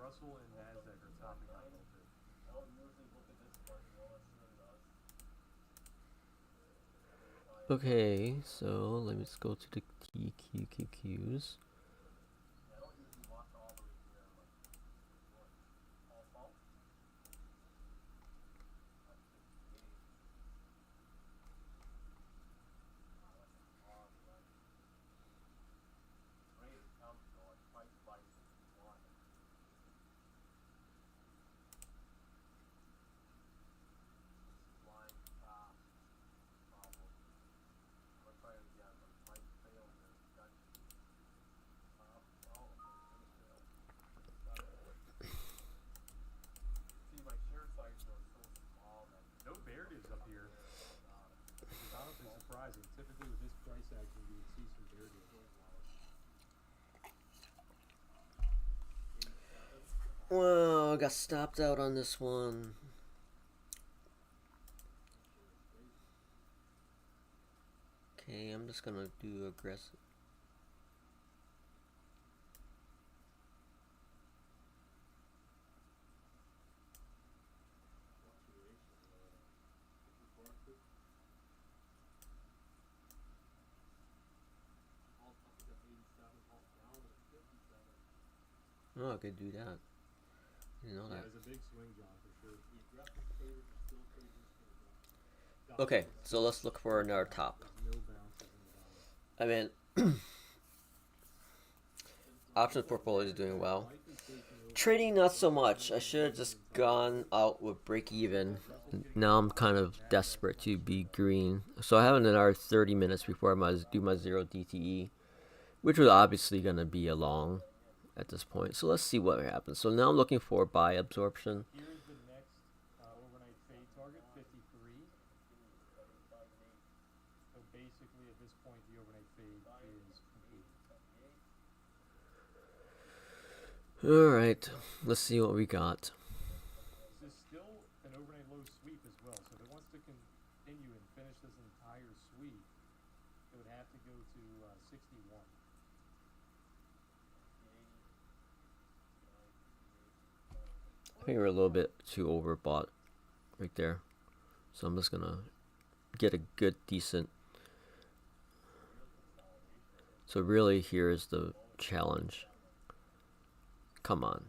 Russell and Nasdaq are topping out a little bit. Okay, so let me just go to the TQQQs. Well, I got stopped out on this one. Okay, I'm just gonna do aggressive. Oh, I could do that. You know Yeah, that. it's a big swing, John, for sure. Okay, so let's look for another top. There's no bounces in the balance. I mean, options portfolio is doing well. Trading, not so much. I should have just gone out with break even. Now I'm kind of desperate to be green. So I have another 30 minutes before I must do my 0 DTE, which was obviously going to be a long at this point. So let's see what happens. So now I'm looking for buy absorption. Here's the next overnight fade target, 53. So basically, at this point, the overnight fade is complete. Alright, let's see what we got. This is still an overnight low sweep as well. So if it wants to continue and finish this entire sweep, it would have to go to 61. I think we're a little bit too overbought right there. So I'm just gonna get a good, decent. So really here's the challenge. Come on.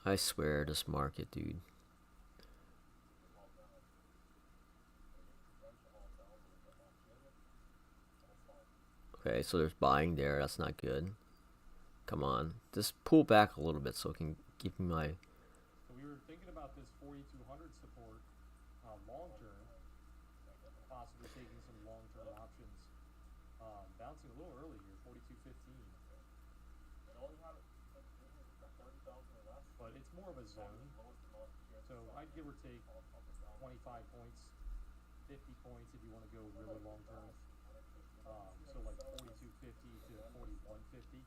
I swear this market, dude. Okay, so there's buying there. That's not good. Come on. Just pull back a little bit so it can give me my... So we were thinking about this 4,200 support long term, possibly taking some long term options. Bouncing a little early here, 42.15. But it's more of a zone. So I'd give or take 25 points, 50 points if you want to go really long term. So like 42.50 to 41.50.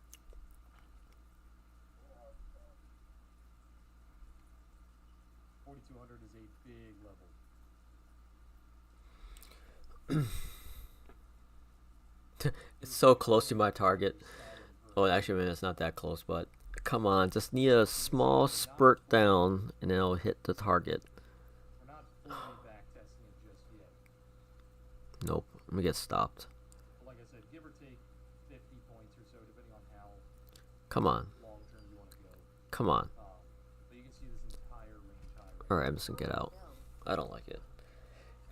4,200 is a big level. It's so close to my target. Oh, actually, man, it's not that close, but come on. Just need a small spurt down, and then it'll hit the target. We're not fully back testing it just yet. Nope. I'm gonna get stopped. But like I said, give or take 50 points or so, depending on how Come on. long term you want to go. Come on. But you can see this entire range high right Alright, I'm just gonna get out. I don't like it.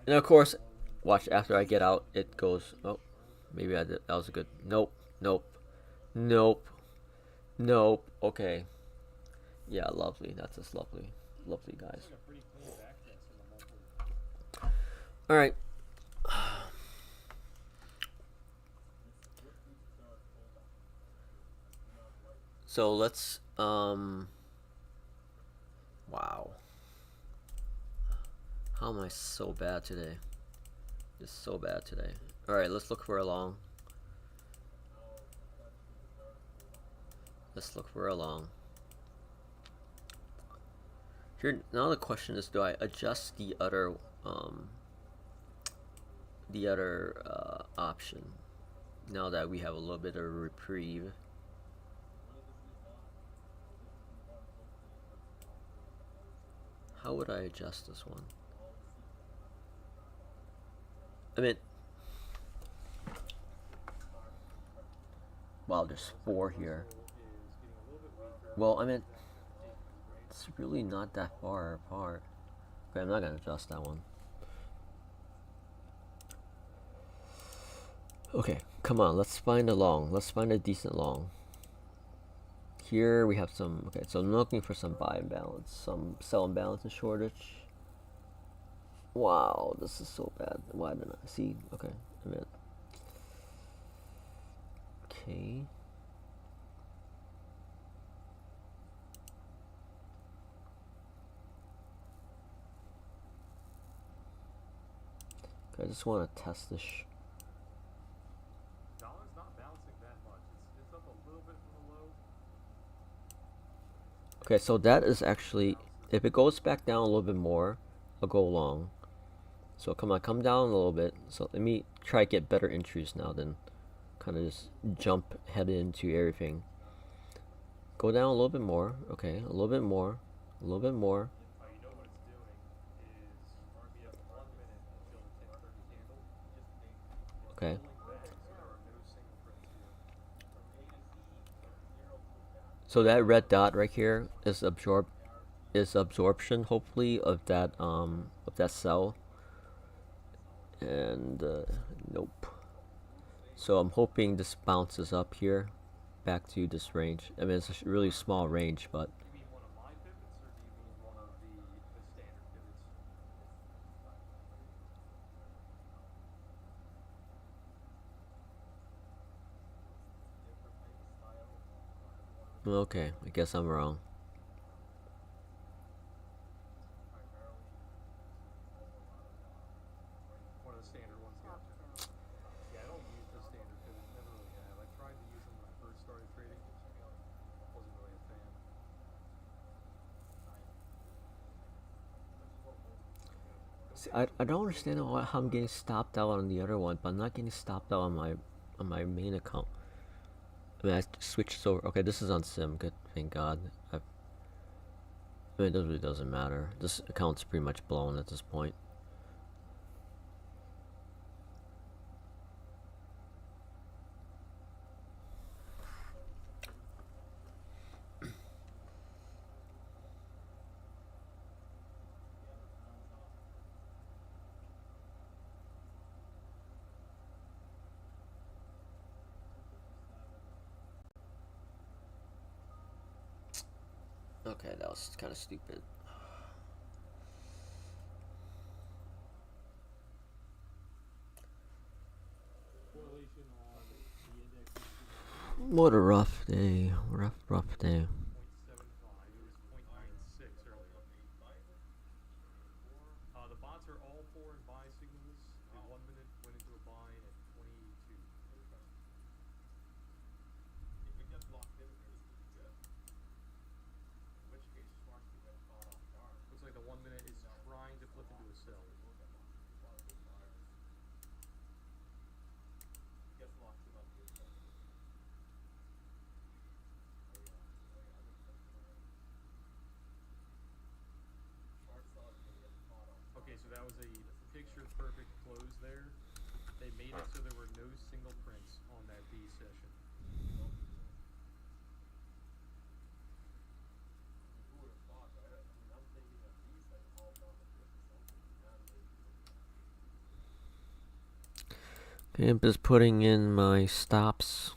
And of course, watch, after I get out, it goes... Oh, maybe I did. That was a good... Nope. Nope. Nope. Nope. Okay. Yeah, lovely. That's just lovely. Lovely, guys. It's like a pretty clean back test in the monthly. Alright. So let's... Wow. How am I so bad today? Just so bad today. Alright, let's look for a long. Let's look for a long. Here, now the question is, do I adjust the other option now that we have a little bit of a reprieve? How would I adjust this one? I mean, wow, there's 4 here. Well, I mean, it's really not that far apart. Okay, I'm not gonna adjust that one. Okay, come on, let's find a long. Let's find a decent long. Here we have some, okay, so I'm looking for some buy imbalance, some sell imbalance and shortage. Wow, this is so bad. Why didn't I see? Okay, a minute. Okay. I just want to test this. Dollar's not bouncing that much. It's up a little bit from the low. Okay, so that is actually, if it goes back down a little bit more, I'll go long. So come on, come down a little bit. So let me try to get better entries now than kind of just jump head into everything. Go down a little bit more. Okay, a little bit more. A little bit more. You know what it's doing is we have 1 minute until 10:30 candle. Okay. Pulling back, so there are no single prints here. So that red dot right here is absorption, hopefully, of that cell. And nope. So I'm hoping this bounces up here back to this range. I mean, it's a really small range, but Do you mean one of my pivots, or do you mean one of the standard pivots? okay, I guess I'm wrong. One of the standard ones, Stop gotcha. fill. Yeah, I don't use the standard pivots, never really have. I tried to use them when I first started trading. Wasn't really a fan. See, I don't understand how I'm getting stopped out on the other one, but I'm not getting stopped out on my main account. I mean, I switched over. Okay, this is on Sim. Good, thank God. I mean, it really doesn't matter. This account's pretty much blown at this point. Okay, that was kind of stupid. Correlation on the index is What a rough day. Rough day. 0.75. It was 0.96 earlier. The bots are all pouring buy signals. In 1 minute, went into a buy at 22. If it gets locked in here, this could be good. In which case, Schwartz could get caught off guard. Looks like the 1 minute is trying to flip into a sell. Gets locked in on the inside. Schwartz saw it and get caught off. Okay, so that was a picture perfect close there. They made it so there were no single prints on that B session. Who would have thought, right? I mean, I'm thinking that these like all down the fifth or something. Okay, I'm just putting in my stops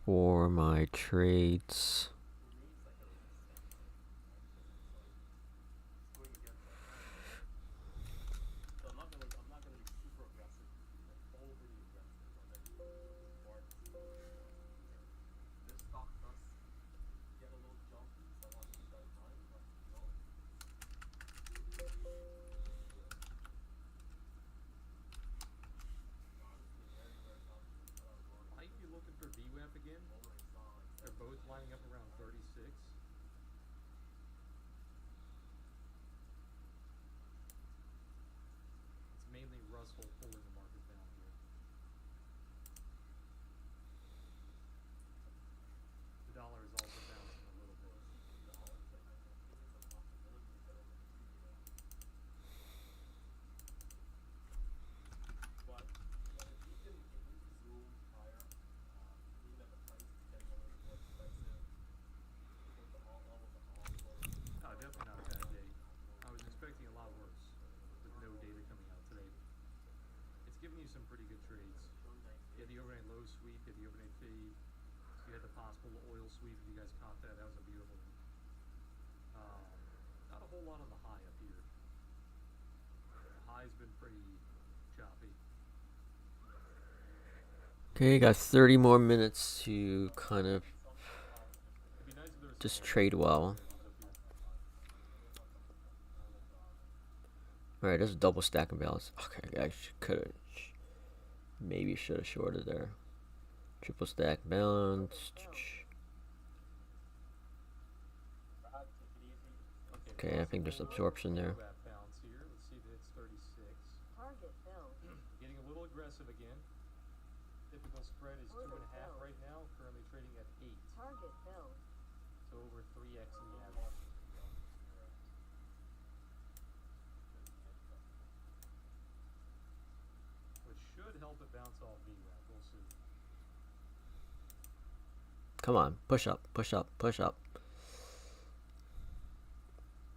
for my trades. So I'm not gonna be super aggressive, like overly aggressive. This stock does get a little jumpy, so I want to keep that in mind. But honestly, very confident that I'm going. Might be looking for VWAP again. They're both lining up around 36. It's mainly Russell pulling the market down here. The dollar is also bouncing a little bit. But if we can zoom higher, seeing that the price is getting a little more expensive, with the all of the all close. Definitely not a bad day. I was expecting a lot worse with no data coming out today. It's giving you some pretty good trades. You had the overnight low sweep, you had the overnight fade. You had the possible oil sweep if you guys caught that. That was a beautiful one. Not a whole lot on the high up here. The high's been pretty choppy. Okay, got 30 more minutes to kind of It'd be nice if there was just some trade well. up here. Alright, there's a double stack imbalance. Okay, I maybe should have shorted there. Triple stack balance. Okay, I think there's absorption there. VWAP bounce here. Let's see if it hits 36. Target filled. Getting a little aggressive again. Typical spread is 2.5 right now. Currently trading at 8. Target filled. So over 3x in the average. Which should help it bounce off VWAP. We'll see. Come on, push up, push up, push up.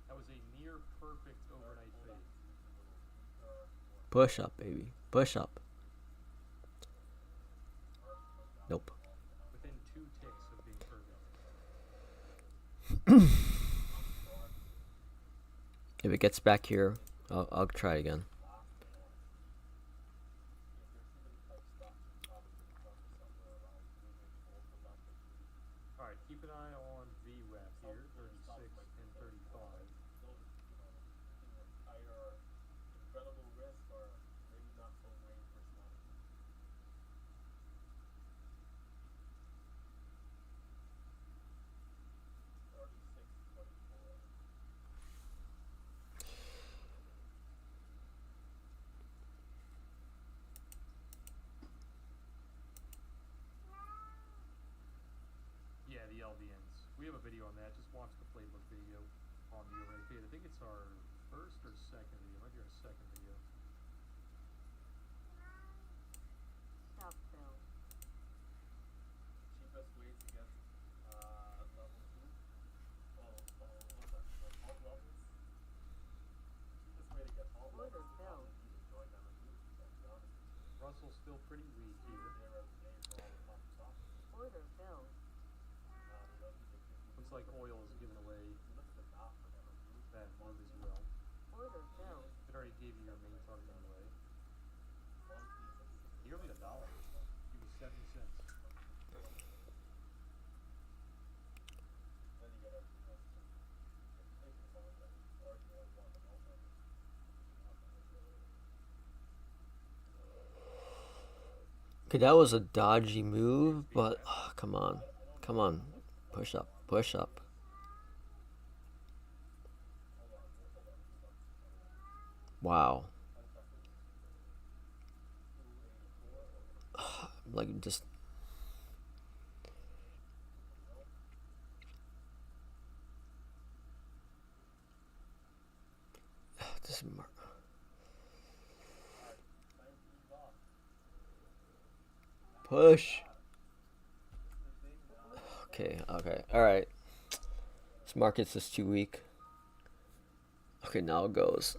That was a near perfect overnight fade. Push up, baby. Push up. Nope. Within 2 ticks of being perfect. If it gets back here, I'll try again. Alright, keep an eye on VWAP here. 36 and 35. Either incredible risk or maybe not so great personality. Yeah, the LVNs. We have a video on that. Just watch the playbook video on the overnight fade. I think it's our first or second video. It might be our second video. Stop fill. Cheapest way to get level 2. What's that? Like all levels? Cheapest way to get all levels is Orderflow. probably to join level 2. Let's be honest. Russell's still pretty weak here. There are names for all the top stuff. Order filled. Looks like oil is giving away Look at the map for level 2. that move as well. Order filled. It already gave you your main target anyway. One piece of Nearly $1. Give me 70 cents. then you get everything else. Take the phone and or if you want the also. Okay, that was a dodgy move, but come on. Come on. Push up, push up. Wow. Like just this push. Okay, okay, alright. This market's just too weak. Okay, now it goes.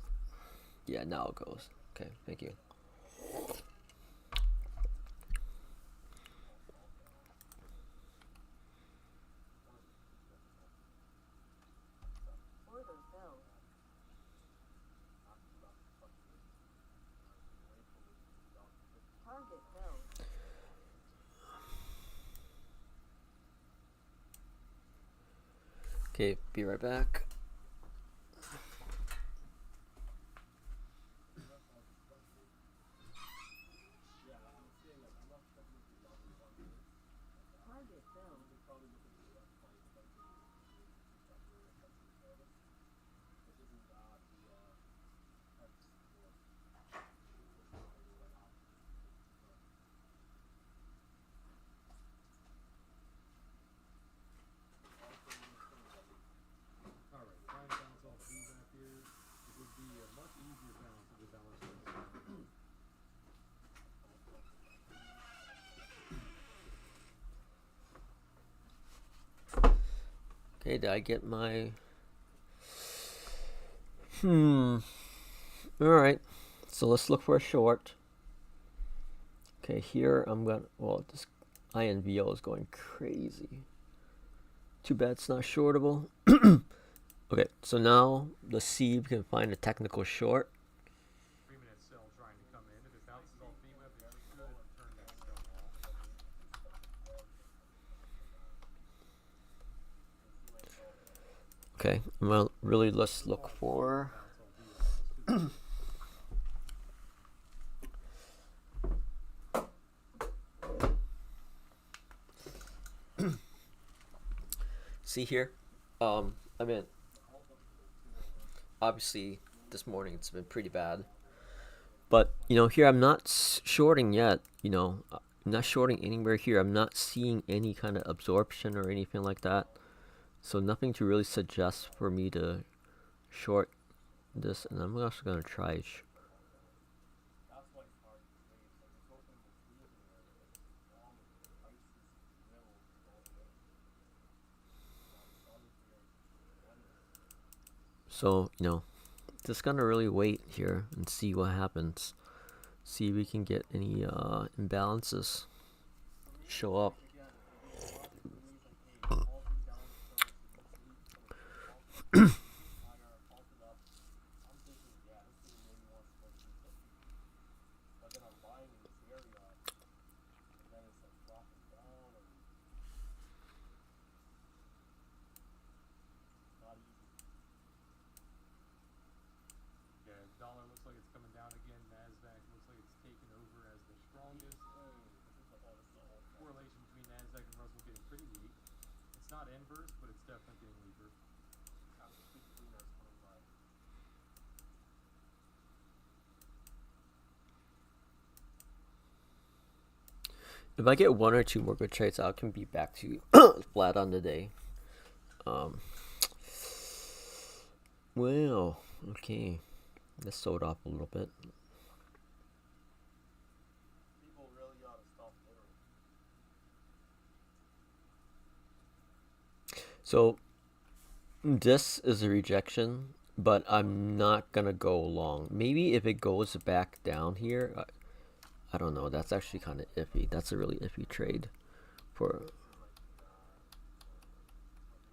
Yeah, now it goes. Okay, thank you. Order filled. Target filled. Okay, be right back. Target filled. Alright, try and bounce off VWAP here. It would be a much easier bounce if the balance was. Okay, did I get my... Alright, so let's look for a short. Okay, here I'm gonna... Well, this INVO is going crazy. Too bad it's not shortable. Okay, so now the C can find a technical short. 3-minute sell trying to come in. If it bounces off VWAP, it should turn that sell off. Okay, well, really, let's look for... Bounce off VWAP. See here? I'm in obviously this morning it's been pretty bad. But here I'm not shorting yet. I'm not shorting anywhere here. I'm not seeing any kind of absorption or anything like that. So nothing to really suggest for me to short this. And I'm also gonna try. That's why it's hard to trade. Like it's open with three of them there, but it's long and the price is will go away. Solid here, one is So just gonna really wait here and see what happens. See if we can get any imbalances show up. again, if you get a lot of delays like hey, all three down turns, it needs to leave some higher, halted up. I'm thinking, yeah, this thing maybe wants to go to 250. But then I'm buying in this area, and then it's like dropping down, and not easy. Yeah, dollar looks like it's coming down again. Nasdaq looks like it's taken over as the strongest. This is the whole Correlation between Nasdaq and Russell getting pretty weak. It's not inverse, but it's definitely getting weaker. big cleaners coming by. If I get one or two more good trades, I can be back to flat on the day. Well, okay. This sold off a little bit. People really ought to stop littering. So this is a rejection, but I'm not gonna go long. Maybe if it goes back down here, I don't know. That's actually kind of iffy. That's a really iffy trade for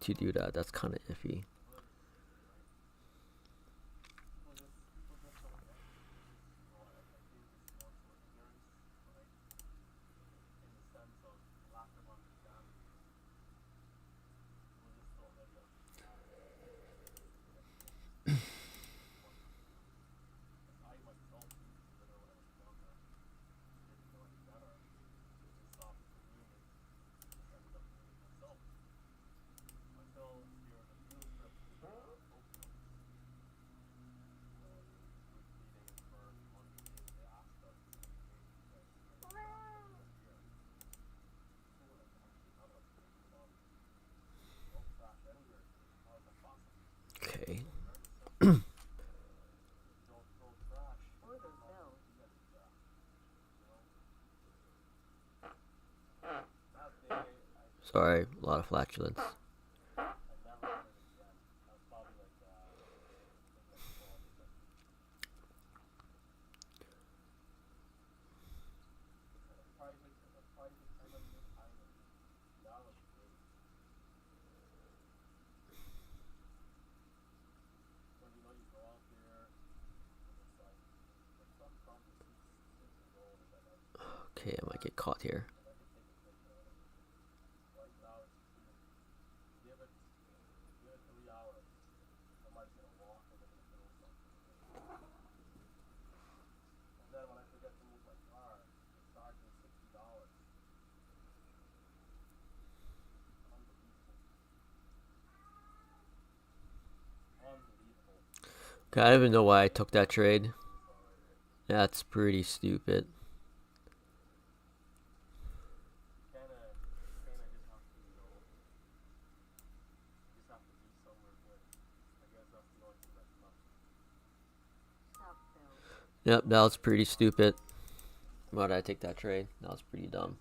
to do that. That's kind of iffy. Okay. Order filled. Sorry, a lot of flatulence. Okay, I might get caught here. Okay, I don't even know why I took that trade. That's pretty stupid. Stop filled. Yep, that was pretty stupid. Why did I take that trade? That was pretty dumb.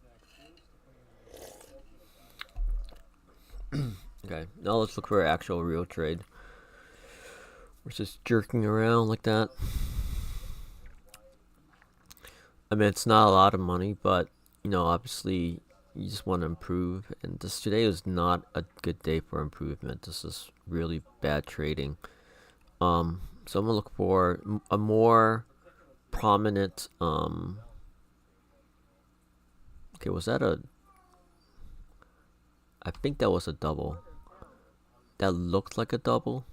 Okay, now let's look for an actual real trade. We're just jerking around like that. I mean, it's not a lot of money, but obviously you just want to improve. And today was not a good day for improvement. This is really bad trading. So I'm gonna look for a more prominent. Okay, was that a? I think that was a double. That looked like a double.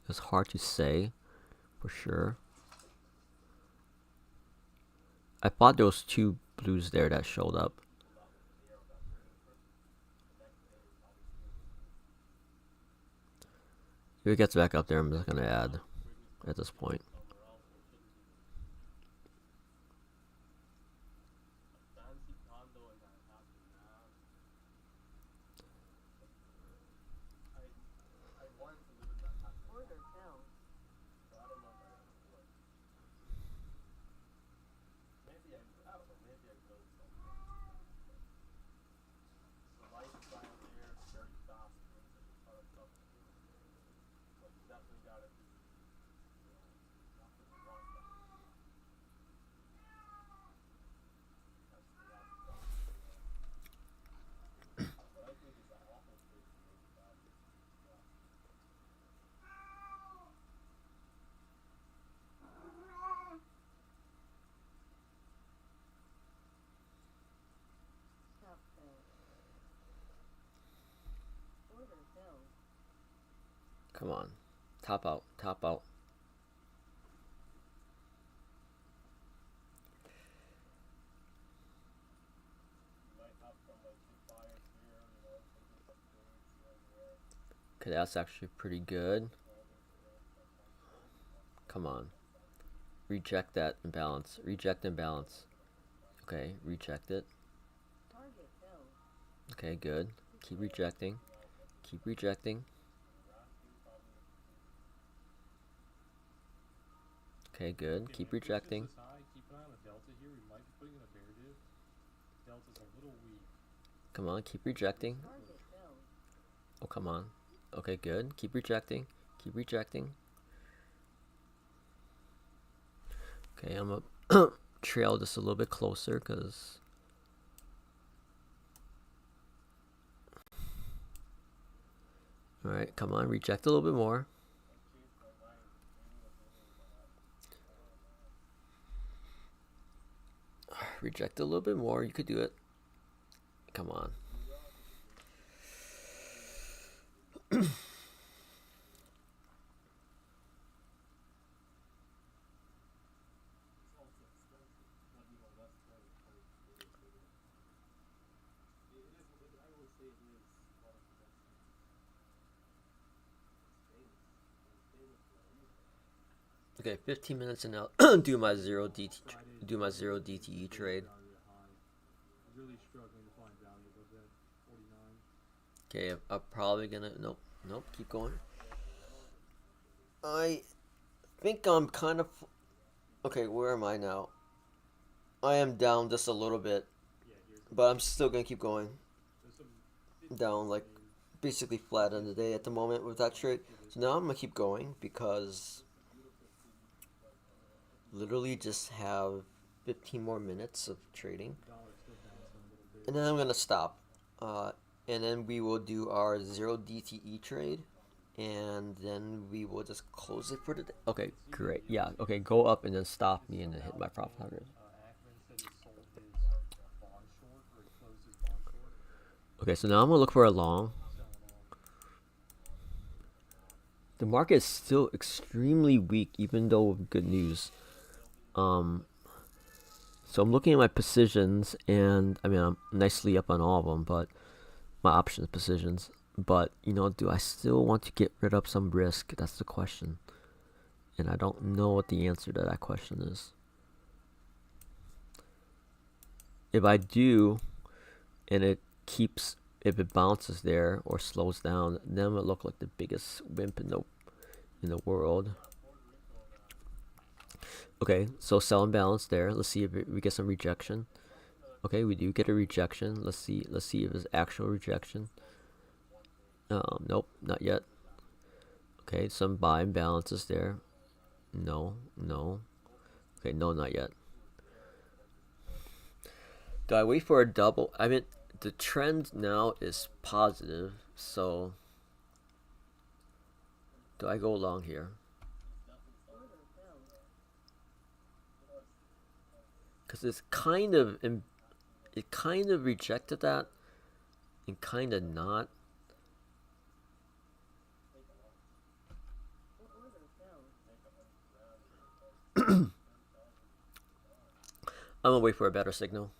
It's hard to say for sure. I thought there was two blues there that showed up. If it gets back up there, I'm just gonna add. at this point. somewhere else, or shouldn't be a fancy condo in Manhattan now. I wanted to live in Manhattan. Orderflow. So I don't know if I ever would. Maybe I don't know, maybe I will someday. The lifestyle there is very fast paced, there's a ton of stuff to do. But you definitely gotta be, not to want that. That's the lifestyle. But I think it's an awful place to live in that. Yeah. Scalping. Orderflow. Come on. Top out. Top out. You might have some like big buyers here, taking some trades here and there. Okay, that's actually pretty good. All these trades sometimes. Come on. Reject that imbalance. Reject imbalance. Okay, reject it. Target filled. Okay, good. Keep rejecting. Keep rejecting. Okay, good. Okay, Keep man, if it's rejecting. just this high, keep an eye on the delta here. We might be putting in a bear div. Delta's a little weak. Come on, keep rejecting. Target filled. Oh, come on. Okay, good. Keep rejecting. Keep rejecting. Okay, I'm gonna trail this a little bit closer because all right, come on, reject a little bit more. Reject a little bit more. You could do it. Come on. Okay, 15 minutes and I'll do my zero DTE trade. Really struggling to find value above that 49. Okay, I'm probably gonna nope, keep going. I think I'm kind of okay. Where am I now? I am down just a little bit, Yeah, here's but I'm still gonna keep going. there's some Down like basically flat on the day at the moment with that trade. So now I'm gonna keep going because literally just have 15 more minutes of trading, dollar still bouncing a little bit. and then I'm gonna stop. And then we will do our zero DTE trade, and then we will just close it for the day. Okay, great. Yeah. Okay, go up and then stop me and then hit my profit target. Ackman said he sold his bond short, or he closed his bond short. Okay, so now I'm gonna look for a long. Selling all. The market is still extremely weak, even though with good news. So I'm looking at my positions, and I mean I'm nicely up on all of them, but my options positions. But do I still want to get rid of some risk? That's the question, and I don't know what the answer to that question is. If I do, and if it bounces there or slows down, then it look like the biggest wimp in the world. Okay, so sell imbalance there. Let's see if we get some rejection. Okay, we do get a rejection. Let's see if it's actual rejection. Nope, not yet. Okay, some buy imbalances there. No. Okay, no, not yet. Do I wait for a double? I mean, the trend now is positive, so do I go long here? Because it kind of rejected that and kind of not. I'm gonna wait for a better signal.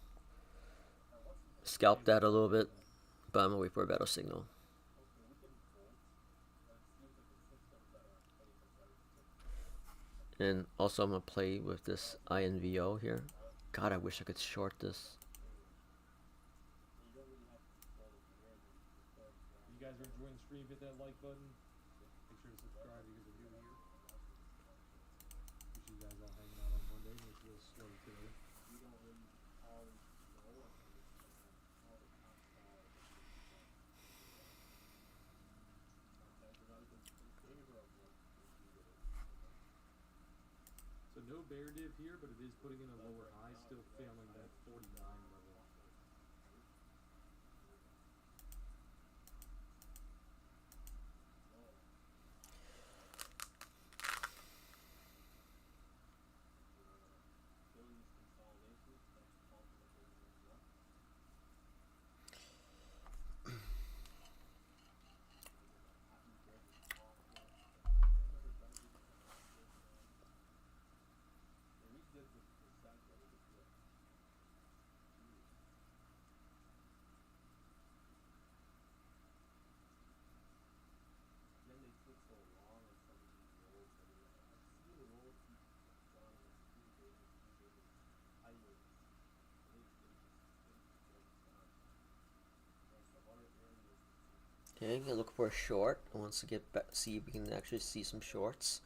Scalp that a little bit, but I'm gonna wait for a better signal. And also I'm gonna play with this INVO here. God, I wish I could short this. If you guys are enjoying the stream, hit that like button. Make sure to subscribe if you guys are new here. Appreciate you guys all hanging out on Monday. It's a little slow today. So no bear div here, but it is putting in a lower high, still failing that 49 level. Okay, I'm gonna look for a short. I want to get back, see if we can actually see some shorts.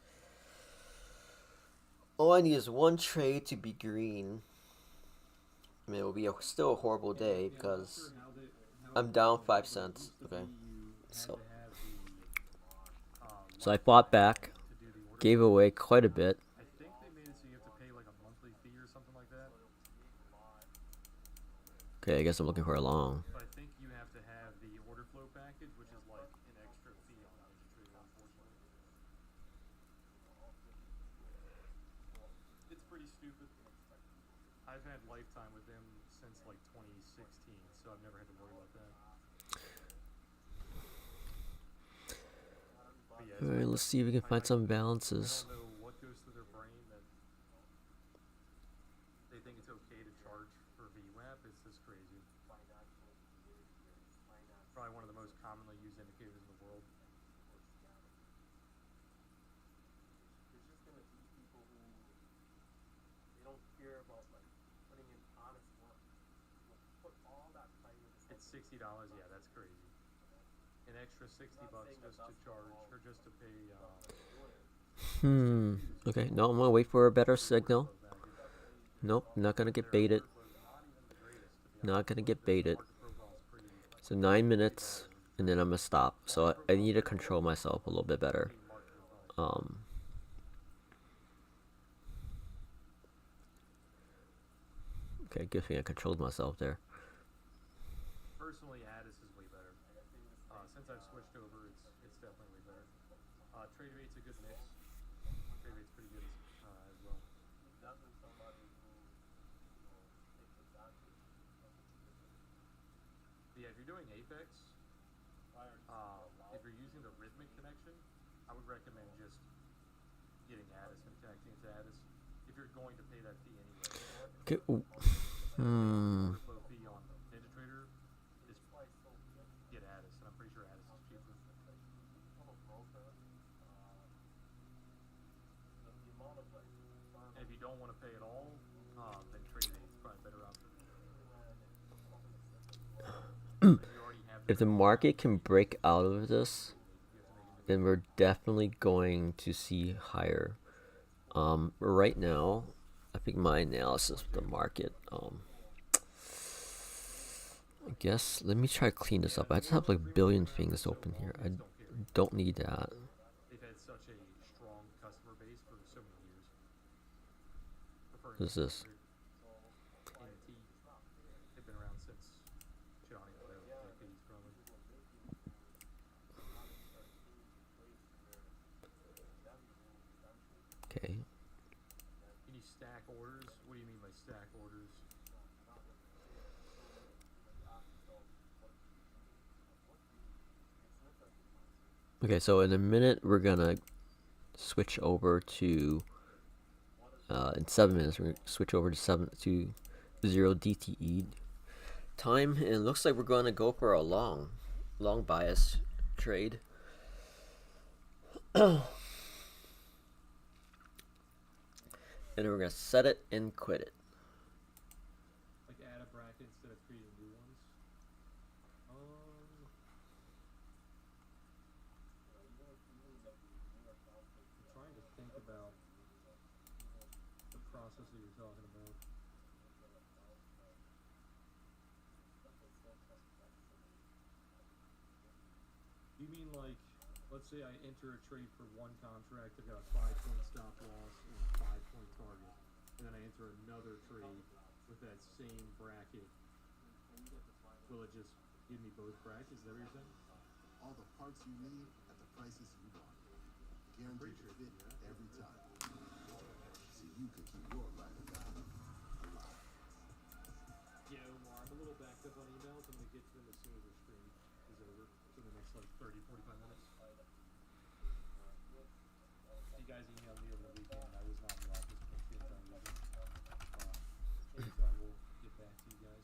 All I need is one trade to be green. I mean, it will be still a horrible day because I'm down 5 cents. Okay, so I bought back, gave away quite a bit. I think they made it so you have to pay like a monthly fee or something like that. Okay, I guess I'm looking for a long. But I think you have to have the Orderflow package, which is like an extra fee on NinjaTrader, unfortunately. It's pretty stupid. I've had lifetime with them since like 2016, so I've never had to worry about that. Yeah, Alright, let's see if we can find some balances. I don't know what goes through their brain that they think it's okay to charge for VWAP. It's just crazy. Probably one of the most commonly used indicators in the world. There's just gonna be people who they don't care about like putting in honest work. They'll put all that time into It's $60. Yeah, that's crazy. An extra $60 just to charge or just to pay. Okay, no, I'm gonna wait for a better signal. Nope, not gonna get baited. Not gonna get baited. So 9 minutes, and then I'm gonna stop. So I need to control myself a little bit better. Okay, good thing I controlled myself there. Personally, Addis is way better. Since I've switched over, it's definitely way better. Trade rate's a good mix. Trade rate's pretty good as well. definitely somebody who takes advantage. Yeah, if you're doing Apex, if you're using the rhythmic connection, I would recommend just getting Addis and connecting to Addis. If you're going to pay that fee anyway. Okay. Overflow fee on NinjaTrader is get Addis, and I'm pretty sure Addis is cheaper. And if you don't want to pay at all, then Trade is probably a better option. If the market can break out of this, then we're definitely going to see higher. Right now, I think my analysis of the market, I guess, let me try to clean this up. I just have like a billion things open here. I don't need that. They've had such a strong customer base for so many years. What is this? NT, they've been around since, shit, I don't even know, decades probably. Okay. Can you stack orders? What do you mean by stack orders? Okay, so in a minute we're gonna switch over to in 7 minutes we're gonna switch over to 0 DTE time, and it looks like we're gonna go for a long bias trade. And then we're gonna set it and quit it. Like add a bracket instead of creating new ones. I'm trying to think about the process that you're talking about. You mean like, let's say I enter a trade for one contract, I've got a 5-point stop loss and a 5-point target, and then I enter another trade with that same bracket. Will it just give me both brackets? Is that what you're saying? All the parts you need at the prices you want. Guaranteed to fit every time. So you can keep your ride or die alive. Yeah, Omar, I'm a little backed up on emails. I'm going to get to them as soon as the stream is over. So in the next like 30, 45 minutes. You guys emailed me over the weekend. I was not in the office for the entire weekend. So I will get back to you guys.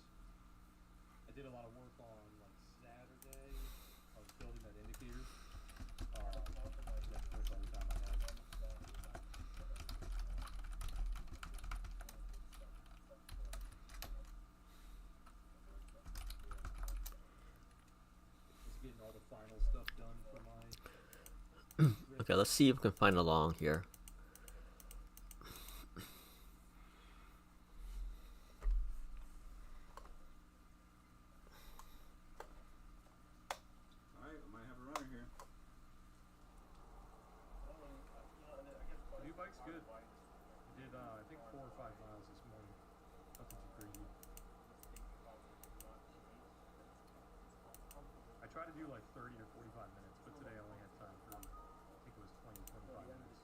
I did a lot of work on like Saturday. I was building that indicator. That's work all the time I had. Just getting all the final stuff done for my. Okay, let's see if we can find a long here. Alright, I might have a runner here. The new bike's good. I did, I think 4 or 5 miles this morning. Nothing too crazy. I try to do like 30 to 45 minutes, but today I only had time for, I think it was 20, 25 minutes.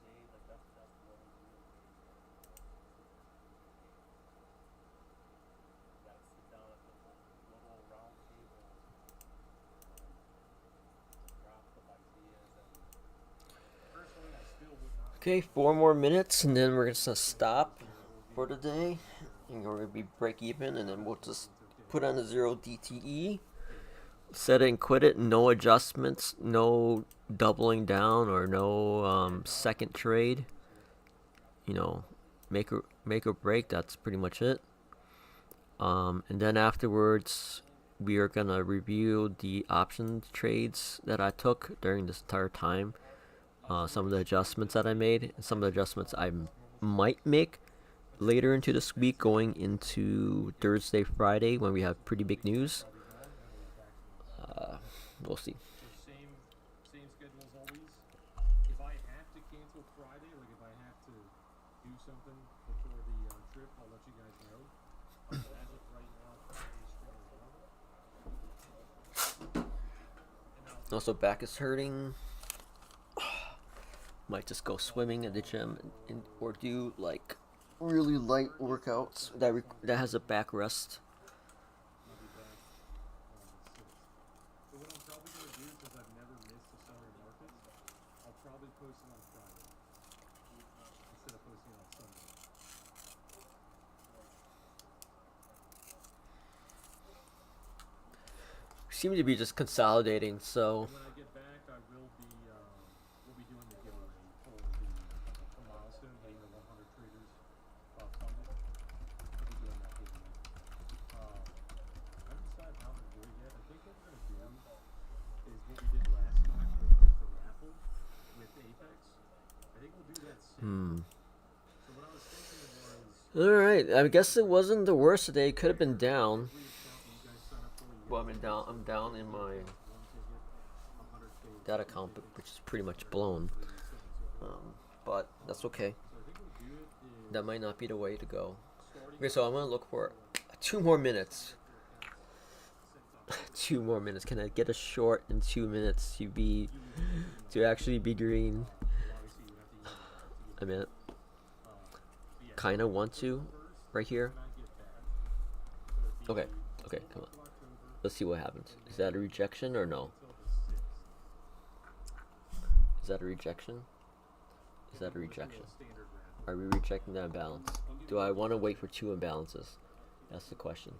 Personally, I still would not. Okay, 4 more minutes, and then we're gonna stop for the day. And we're gonna be break even, and then we'll just put on the 0 DTE, set it and quit it. No adjustments, no doubling down, or no second trade. You know, make or break. That's pretty much it. And then afterwards, we are gonna review the option trades that I took during this entire time. Some of the adjustments that I made, and some of the adjustments I might make later into this week, going into Thursday, Friday, when we have pretty big news. We'll see. So same schedule as always. If I have to cancel Friday, like if I have to do something before the trip, I'll let you guys know. As of right now, Friday's stream is on. Also, back is hurting. Might just go swimming at the gym or do like really light workouts that has a back rest. I'll be back on the 6th. But what I'm probably going to do, since I've never missed the summer markets, I'll probably post it on Friday instead of posting it on Sunday. Seem to be just consolidating, so And when I get back, I will be we'll be doing the giveaway for the milestone, getting the 100 traders funded. We'll be doing that giveaway. I haven't decided how to do it yet. I think what we're gonna do is what we did last time with like, the raffle with Apex. I think we'll do that soon. So what I was thinking was alright. I guess it wasn't the worst today. Could have been down. every account that you guys sign up for, you Well, I'm down in my get 100K. that account, which is pretty much blown. But that's okay. So I think we'll do it is That might not be the way to go. starting Okay, so I'm gonna look for 2 more minutes. 2 more minutes. Can I get a short in 2 minutes to actually be green? obviously you have to I mean, but yeah, kind of want to right here. when I get back. So it'd be Okay, come on. October Let's see what happens. Is that a rejection or no? until the 6th. Is that a rejection? Is that a We'll do rejection? standard raffle. Are we rejecting the imbalance? Do I want to wait for 2 imbalances? That's the question.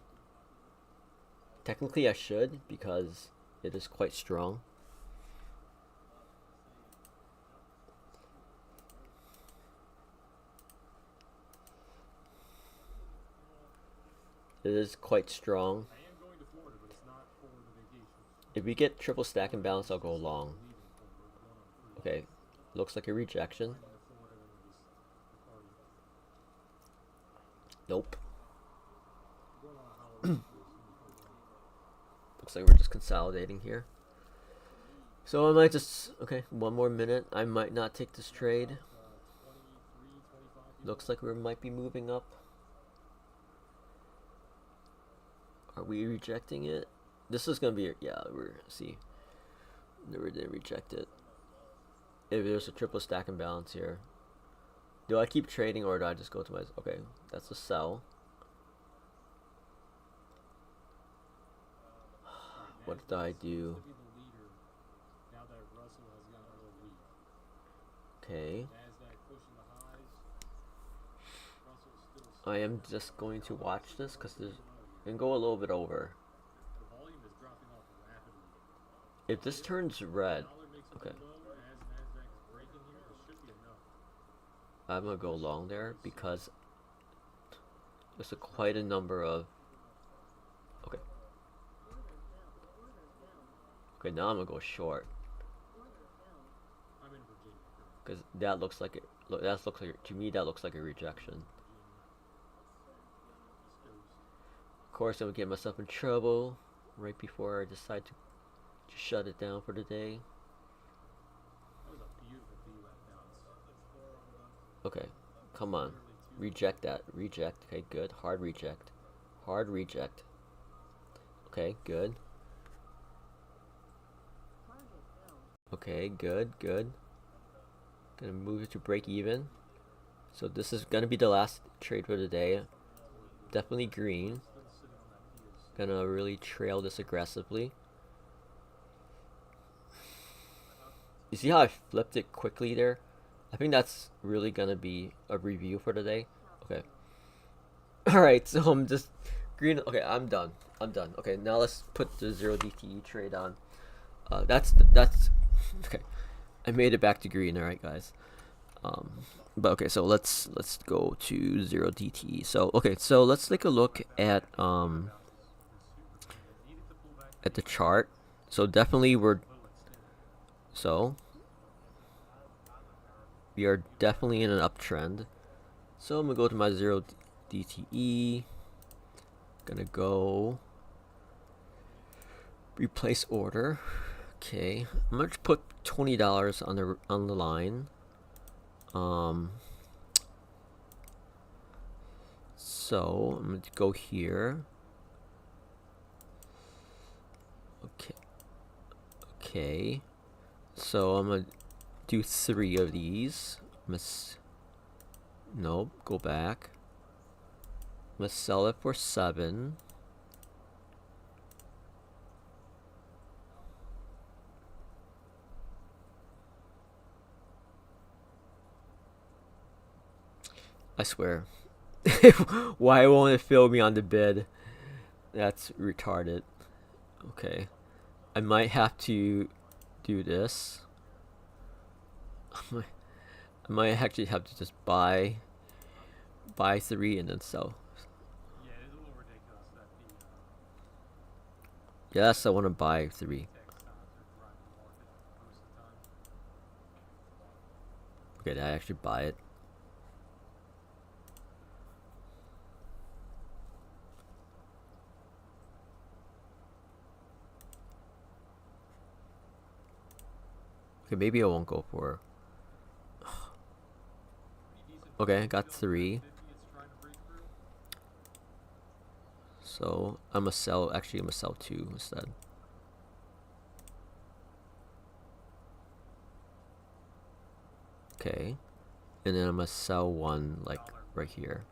Technically, I should, because it is quite strong. It is quite strong. I am going to Florida, but it's not for the vacation. If we get triple stack imbalance, I'll go long. Leaving Florida. We're going on a cruise. Okay, looks like a rejection. Flying into Florida, then we'll just party. Nope. We're going on a Halloween cruise. Looks like we're just consolidating here. So I might just, okay, one more minute. I might not take this trade. 23, 25 people. Looks like we might be moving up. Are we rejecting it? This is gonna be, yeah, see. Never did reject it. If there's a triple stack imbalance here. Do I keep trading or do I just go to my, okay, that's a sell. What did I do? To be the leader now that Russell has gone a little weak. Okay. NASDAQ pushing the highs. Russell's still I am just going to watch this because there's can go a little bit over. the volume is dropping off rapidly. If this turns red, Dollar makes a okay, low as NASDAQ is breaking here. This should be enough. I'm gonna go long there because there's quite a number of. Okay, Order filled. Order filled. okay, now I'm gonna go short Order filled. I'm in Virginia. because that looks like it. Look, that looks like to me that looks like a rejection. Of course, I'm gonna get myself in trouble right before I decide to shut it down for the day. That was a beautiful VWAP bounce. Okay, come on, reject that, reject. Okay, good, hard reject, hard reject. Okay, good. Target filled. Okay, good, good. Gonna move it to break even. So this is gonna be the last trade for the day. Definitely green. Still sitting on that POC. Gonna really trail this aggressively. You see how I flipped it quickly there? I think that's really gonna be a review for today. Okay. Alright, so I'm just green. Okay, I'm done. I'm done. Okay, now let's put the 0 DTE trade on. That's okay. I made it back to green. Alright, guys. But okay, so let's go to 0 DTE. So okay, so let's take a look at the chart. So definitely we are definitely in an uptrend. So I'm gonna go to my 0 DTE. Gonna go replace order. Okay, I'm gonna put $20 on the line. So I'm gonna go here. Okay. So I'm gonna do 3 of these. Nope, go back. I'm gonna sell it for 7. I swear. Why won't it fill me on the bid? That's retarded. Okay. I might have to do this. I might actually have to just buy 3 and then sell. Yeah, it is a little ridiculous that the Yes, I want to buy 3. text signs are driving the market most of the time. Okay, did I actually buy it? Okay, maybe I won't go for. Okay, I got 3. It's trying to break through. So I'm gonna sell. Actually, I'm gonna sell 2 instead. Okay, and then I'm gonna sell 1 like right here.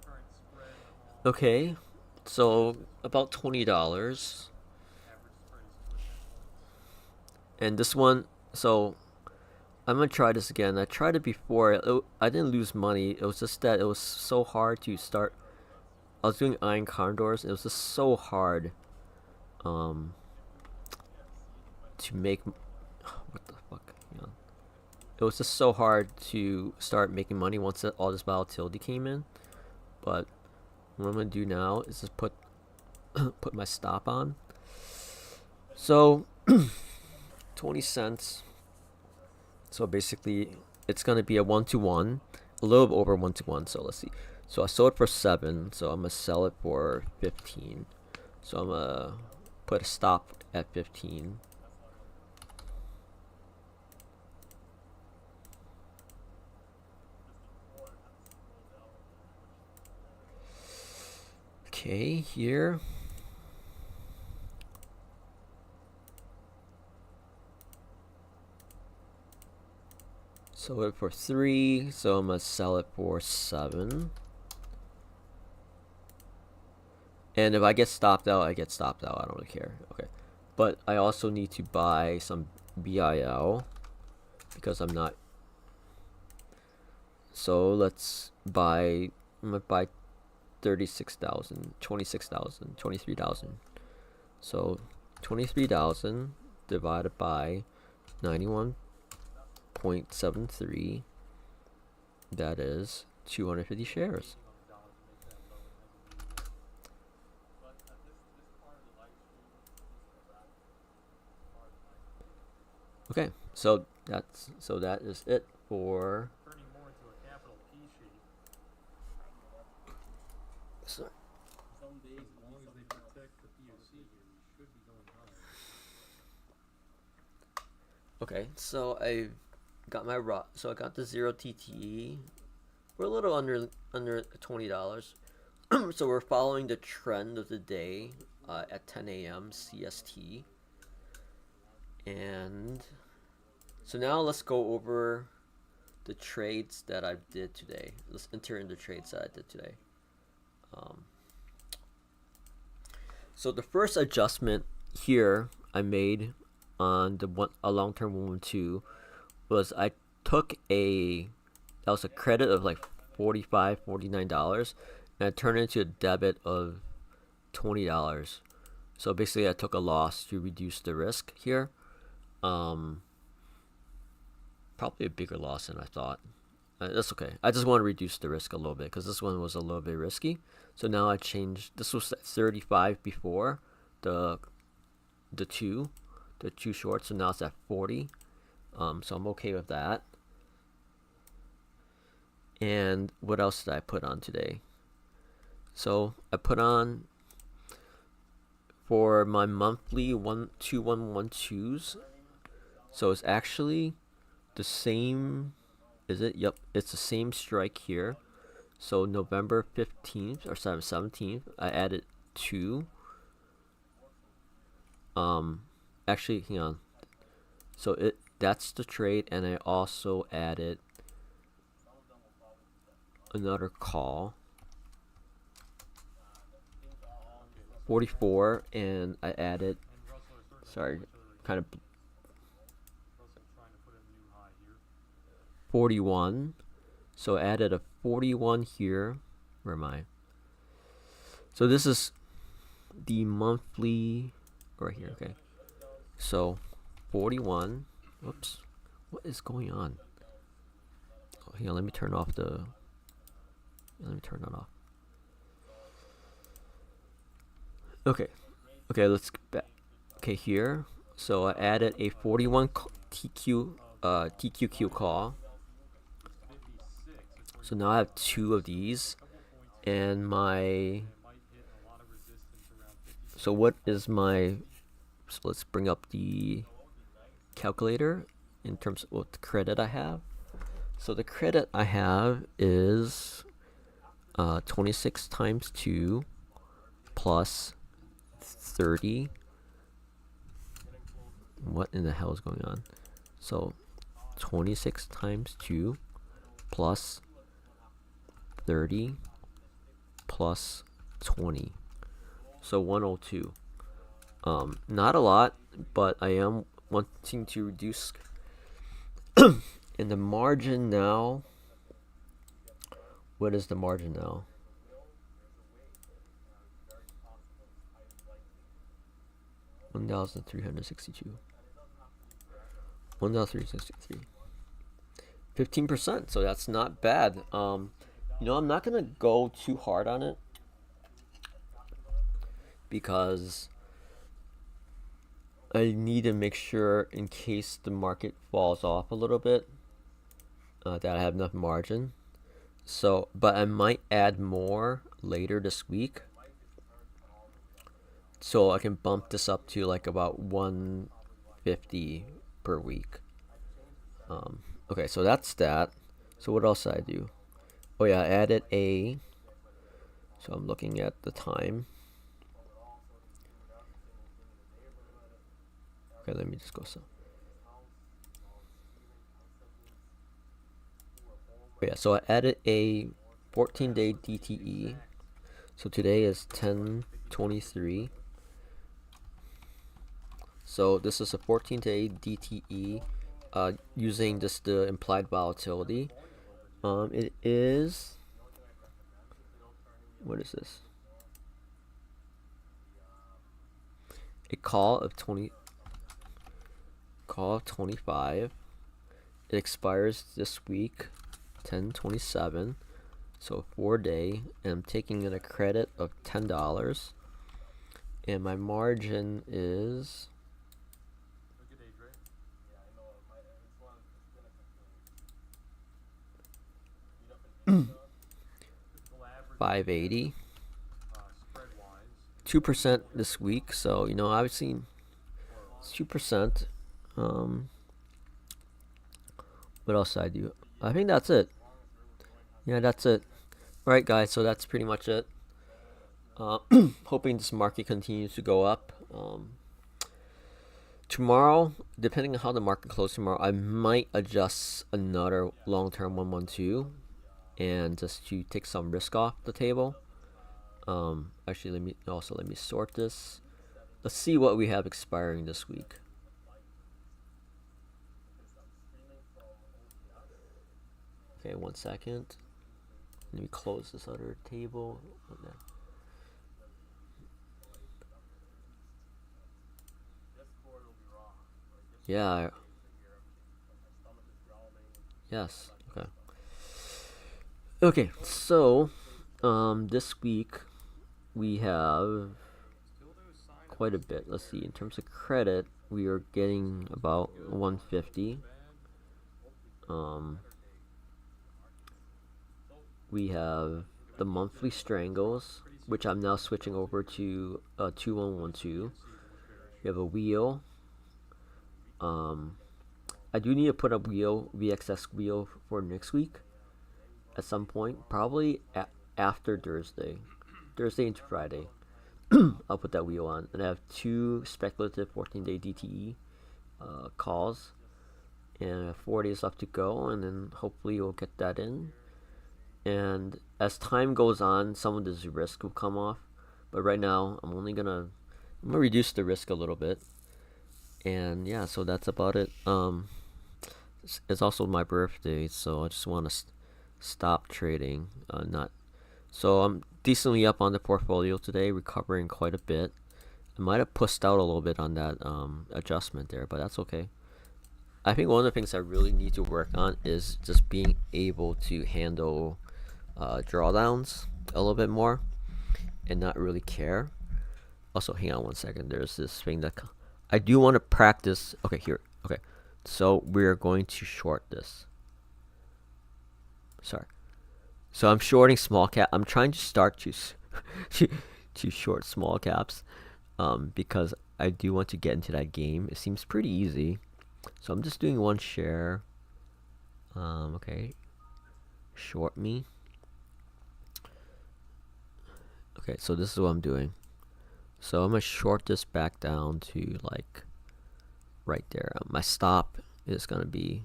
Current spread on Okay, so about $20. average spread is 2.5 points. And this one, so I'm gonna try this again. I tried it before. I didn't lose money. It was just that it was so hard to start. I was doing iron condors. It was just so hard, to make. What the fuck? Hang on. it was just so hard to start making money once all this volatility came in. But what I'm gonna do now is just put put my stop on. So 20 cents. So basically, it's gonna be a 1-to-1, a little over 1-to-1. So let's see. So I sold it for 7. So I'm gonna sell it for 15. So I'm gonna put a stop at 15. Okay, here. Sold it for 3, so I'm gonna sell it for 7. And if I get stopped out, I get stopped out. I don't really care. Okay, but I also need to buy some BIL because I'm not. So let's buy. I'm gonna buy 36,000, 26,000, 23,000. So 23,000 divided by 91.73. That is 250 shares. Okay, so that is it for. Turning more into a capital P shape. So, Some days, as long as they protect the POC here, we should be going higher. okay, so I got my so I got the 0 TTE. We're a little under $20. So we're following the trend of the day at 10 a.m. CST. And so now let's go over the trades that I did today. Let's enter in the trades that I did today. So the first adjustment here I made on a long-term 112 was I took that was a credit of like $49, and I turned it into a debit of $20. So basically I took a loss to reduce the risk here. Probably a bigger loss than I thought. That's okay. I just want to reduce the risk a little bit because this one was a little bit risky. So now I changed. This was at 35 before the two shorts. So now it's at 40. So I'm okay with that. And what else did I put on today? So I put on for my monthly 2112s. So it's actually the same. Is it? Yep, it's the same strike here. So November 15th or 17th, I added 2. Actually, hang on. So that's the trade, and I also added another call. 44, and I added. Sorry, kind of. 41. So I added a 41 here. Where am I? So this is the monthly right here. Okay. So 41. Whoops. What is going on? Oh, hang on. Let me turn off the. Let me turn that off. Okay. Okay. Let's get back. Okay, here. So I added a 41 TQQ call. So now I have 2 of these, and so what is my, so let's bring up the calculator in terms of what the credit I have. So the credit I have is 26 times 2 plus 30. What in the hell is going on? So 26 times 2 plus 30 plus 20, so 102. Not a lot, but I am wanting to reduce. In the margin now, what is the margin now? $1,362. $1,363. 15%, so that's not bad. I'm not gonna go too hard on it because I need to make sure in case the market falls off a little bit that I have enough margin. So, but I might add more later this week, so I can bump this up to like about 150 per week. Okay, so that's that. So what else did I do? Oh yeah, I added a. So I'm looking at the time. Okay, let me just go some. Oh yeah, so I added a 14-day DTE. So today is 10/23. So this is a 14-day DTE using just the implied volatility. It is, what is this? A call of 25. It expires this week, 10/27. So 4-day, and I'm taking in a credit of $10. And my margin is Look at Adrian. 580. Spread wise. 2% this week, so obviously it's 2%. What else did I do? I think that's it. Yeah, that's it. Alright guys, so that's pretty much it. Hoping this market continues to go up. Tomorrow, depending on how the market closes tomorrow, I might adjust another long-term 112 and just to take some risk off the table. Actually, let me sort this. Let's see what we have expiring this week. Okay, 1 second. Let me close this other table. Yeah. Yes. Okay. Okay. So, this week we have quite a bit. Let's see. In terms of credit, we are getting about 150. We have the monthly strangles, which I'm now switching over to 2112. We have a wheel. I do need to put a VXS wheel for next week at some point, probably after Thursday into Friday. I'll put that wheel on, and I have 2 speculative 14-day DTE calls, and I have 4 days left to go, and then hopefully we'll get that in. And as time goes on, some of this risk will come off, but right now I'm gonna reduce the risk a little bit. And yeah, so that's about it. It's also my birthday, so I just want to stop trading. So I'm decently up on the portfolio today, recovering quite a bit. I might have pushed out a little bit on that adjustment there, but that's okay. I think one of the things I really need to work on is just being able to handle drawdowns a little bit more and not really care. Also, hang on 1 second. There's this thing that I do want to practice. Okay, here. Okay, so we're going to short this. Sorry. So I'm shorting small cap. I'm trying to start to short small caps because I do want to get into that game. It seems pretty easy. So I'm just doing 1 share. Okay. Short me. Okay, so this is what I'm doing. So I'm going to short this back down to like right there. My stop is going to be,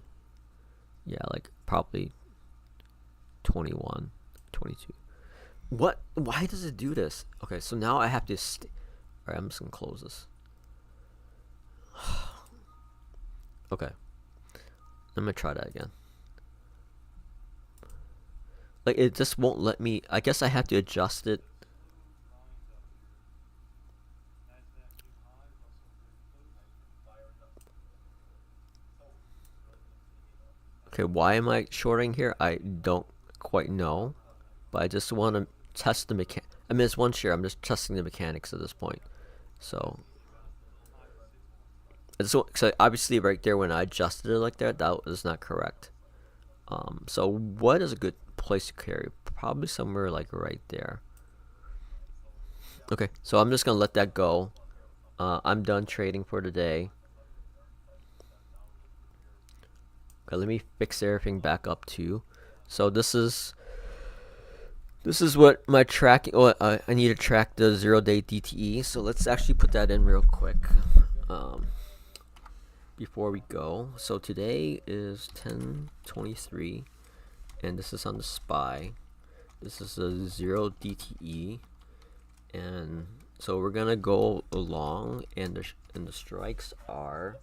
yeah, like probably 21, 22. What? Why does it do this? Okay, so now I have to Alright, I'm just going to close this. Okay. I'm going to try that again. Like, it just won't let me. I guess I have to adjust it. Okay, why am I shorting here? I don't quite know, but I just want to test the mechanic. I mean, it's one share. I'm just testing the mechanics at this point. So, so obviously right there when I adjusted it like that was not correct. So what is a good place to carry? Probably somewhere like right there. Okay, so I'm just gonna let that go. I'm done trading for today. Okay, let me fix everything back up too. So this is what my tracking. Oh, I need to track the 0-day DTE. So let's actually put that in real quick before we go. So today is 10/23, and this is on the SPY. This is a 0 DTE, and so we're gonna go along, and the strikes are.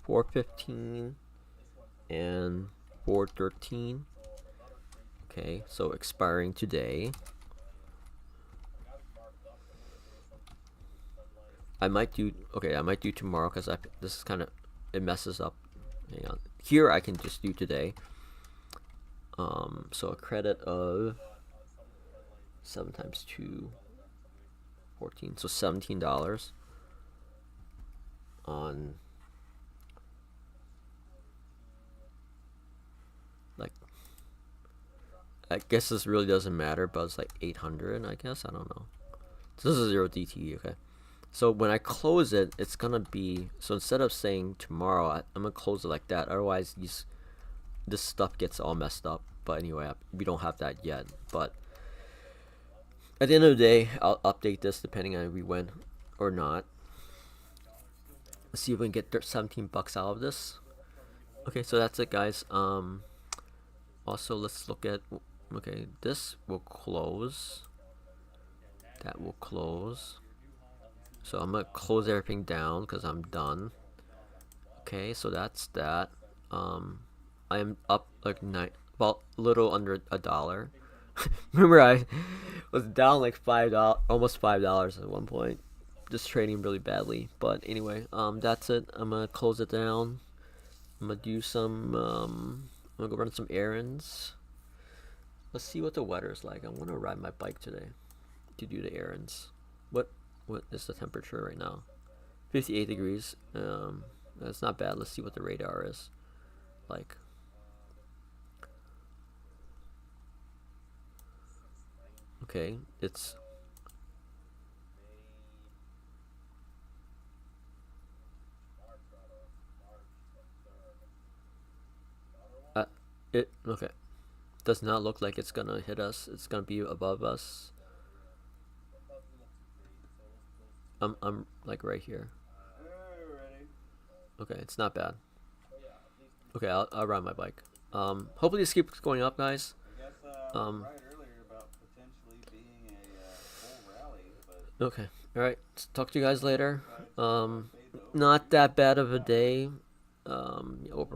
$4.15 and $4.13. Okay, so expiring today. I might do tomorrow because this is kind of, it messes up. Hang on. Here I can just do today. So a credit of 7 times 2, 14, so $17 on, like, I guess this really doesn't matter, but it's like 800, I guess. I don't know. This is a 0 DTE, okay. So when I close it, it's gonna be, so instead of saying tomorrow, I'm gonna close it like that. Otherwise, this stuff gets all messed up. But anyway, we don't have that yet. But at the end of the day, I'll update this depending on if we win or not. Let's see if we can get 17 bucks out of this. Okay, so that's it, guys. Also, let's look at, okay, this will close. That will close. So I'm gonna close everything down because I'm done. Okay, so that's that. I am up like about a little under $1. Remember, I was down like $5, almost $5 at one point, just trading really badly. But anyway, that's it. I'm gonna close it down. I'm gonna do some. I'm gonna go run some errands. Let's see what the weather's like. I want to ride my bike today to do the errands. What is the temperature right now? 58 degrees. That's not bad. Let's see what the radar is like. Okay, it's okay. Does not look like it's gonna hit us. It's gonna be above us. I'm like right here. Okay, it's not bad. Okay, I'll ride my bike. Hopefully this keeps going up, guys. Okay, all right. Talk to you guys later. Not that bad of a day. Over.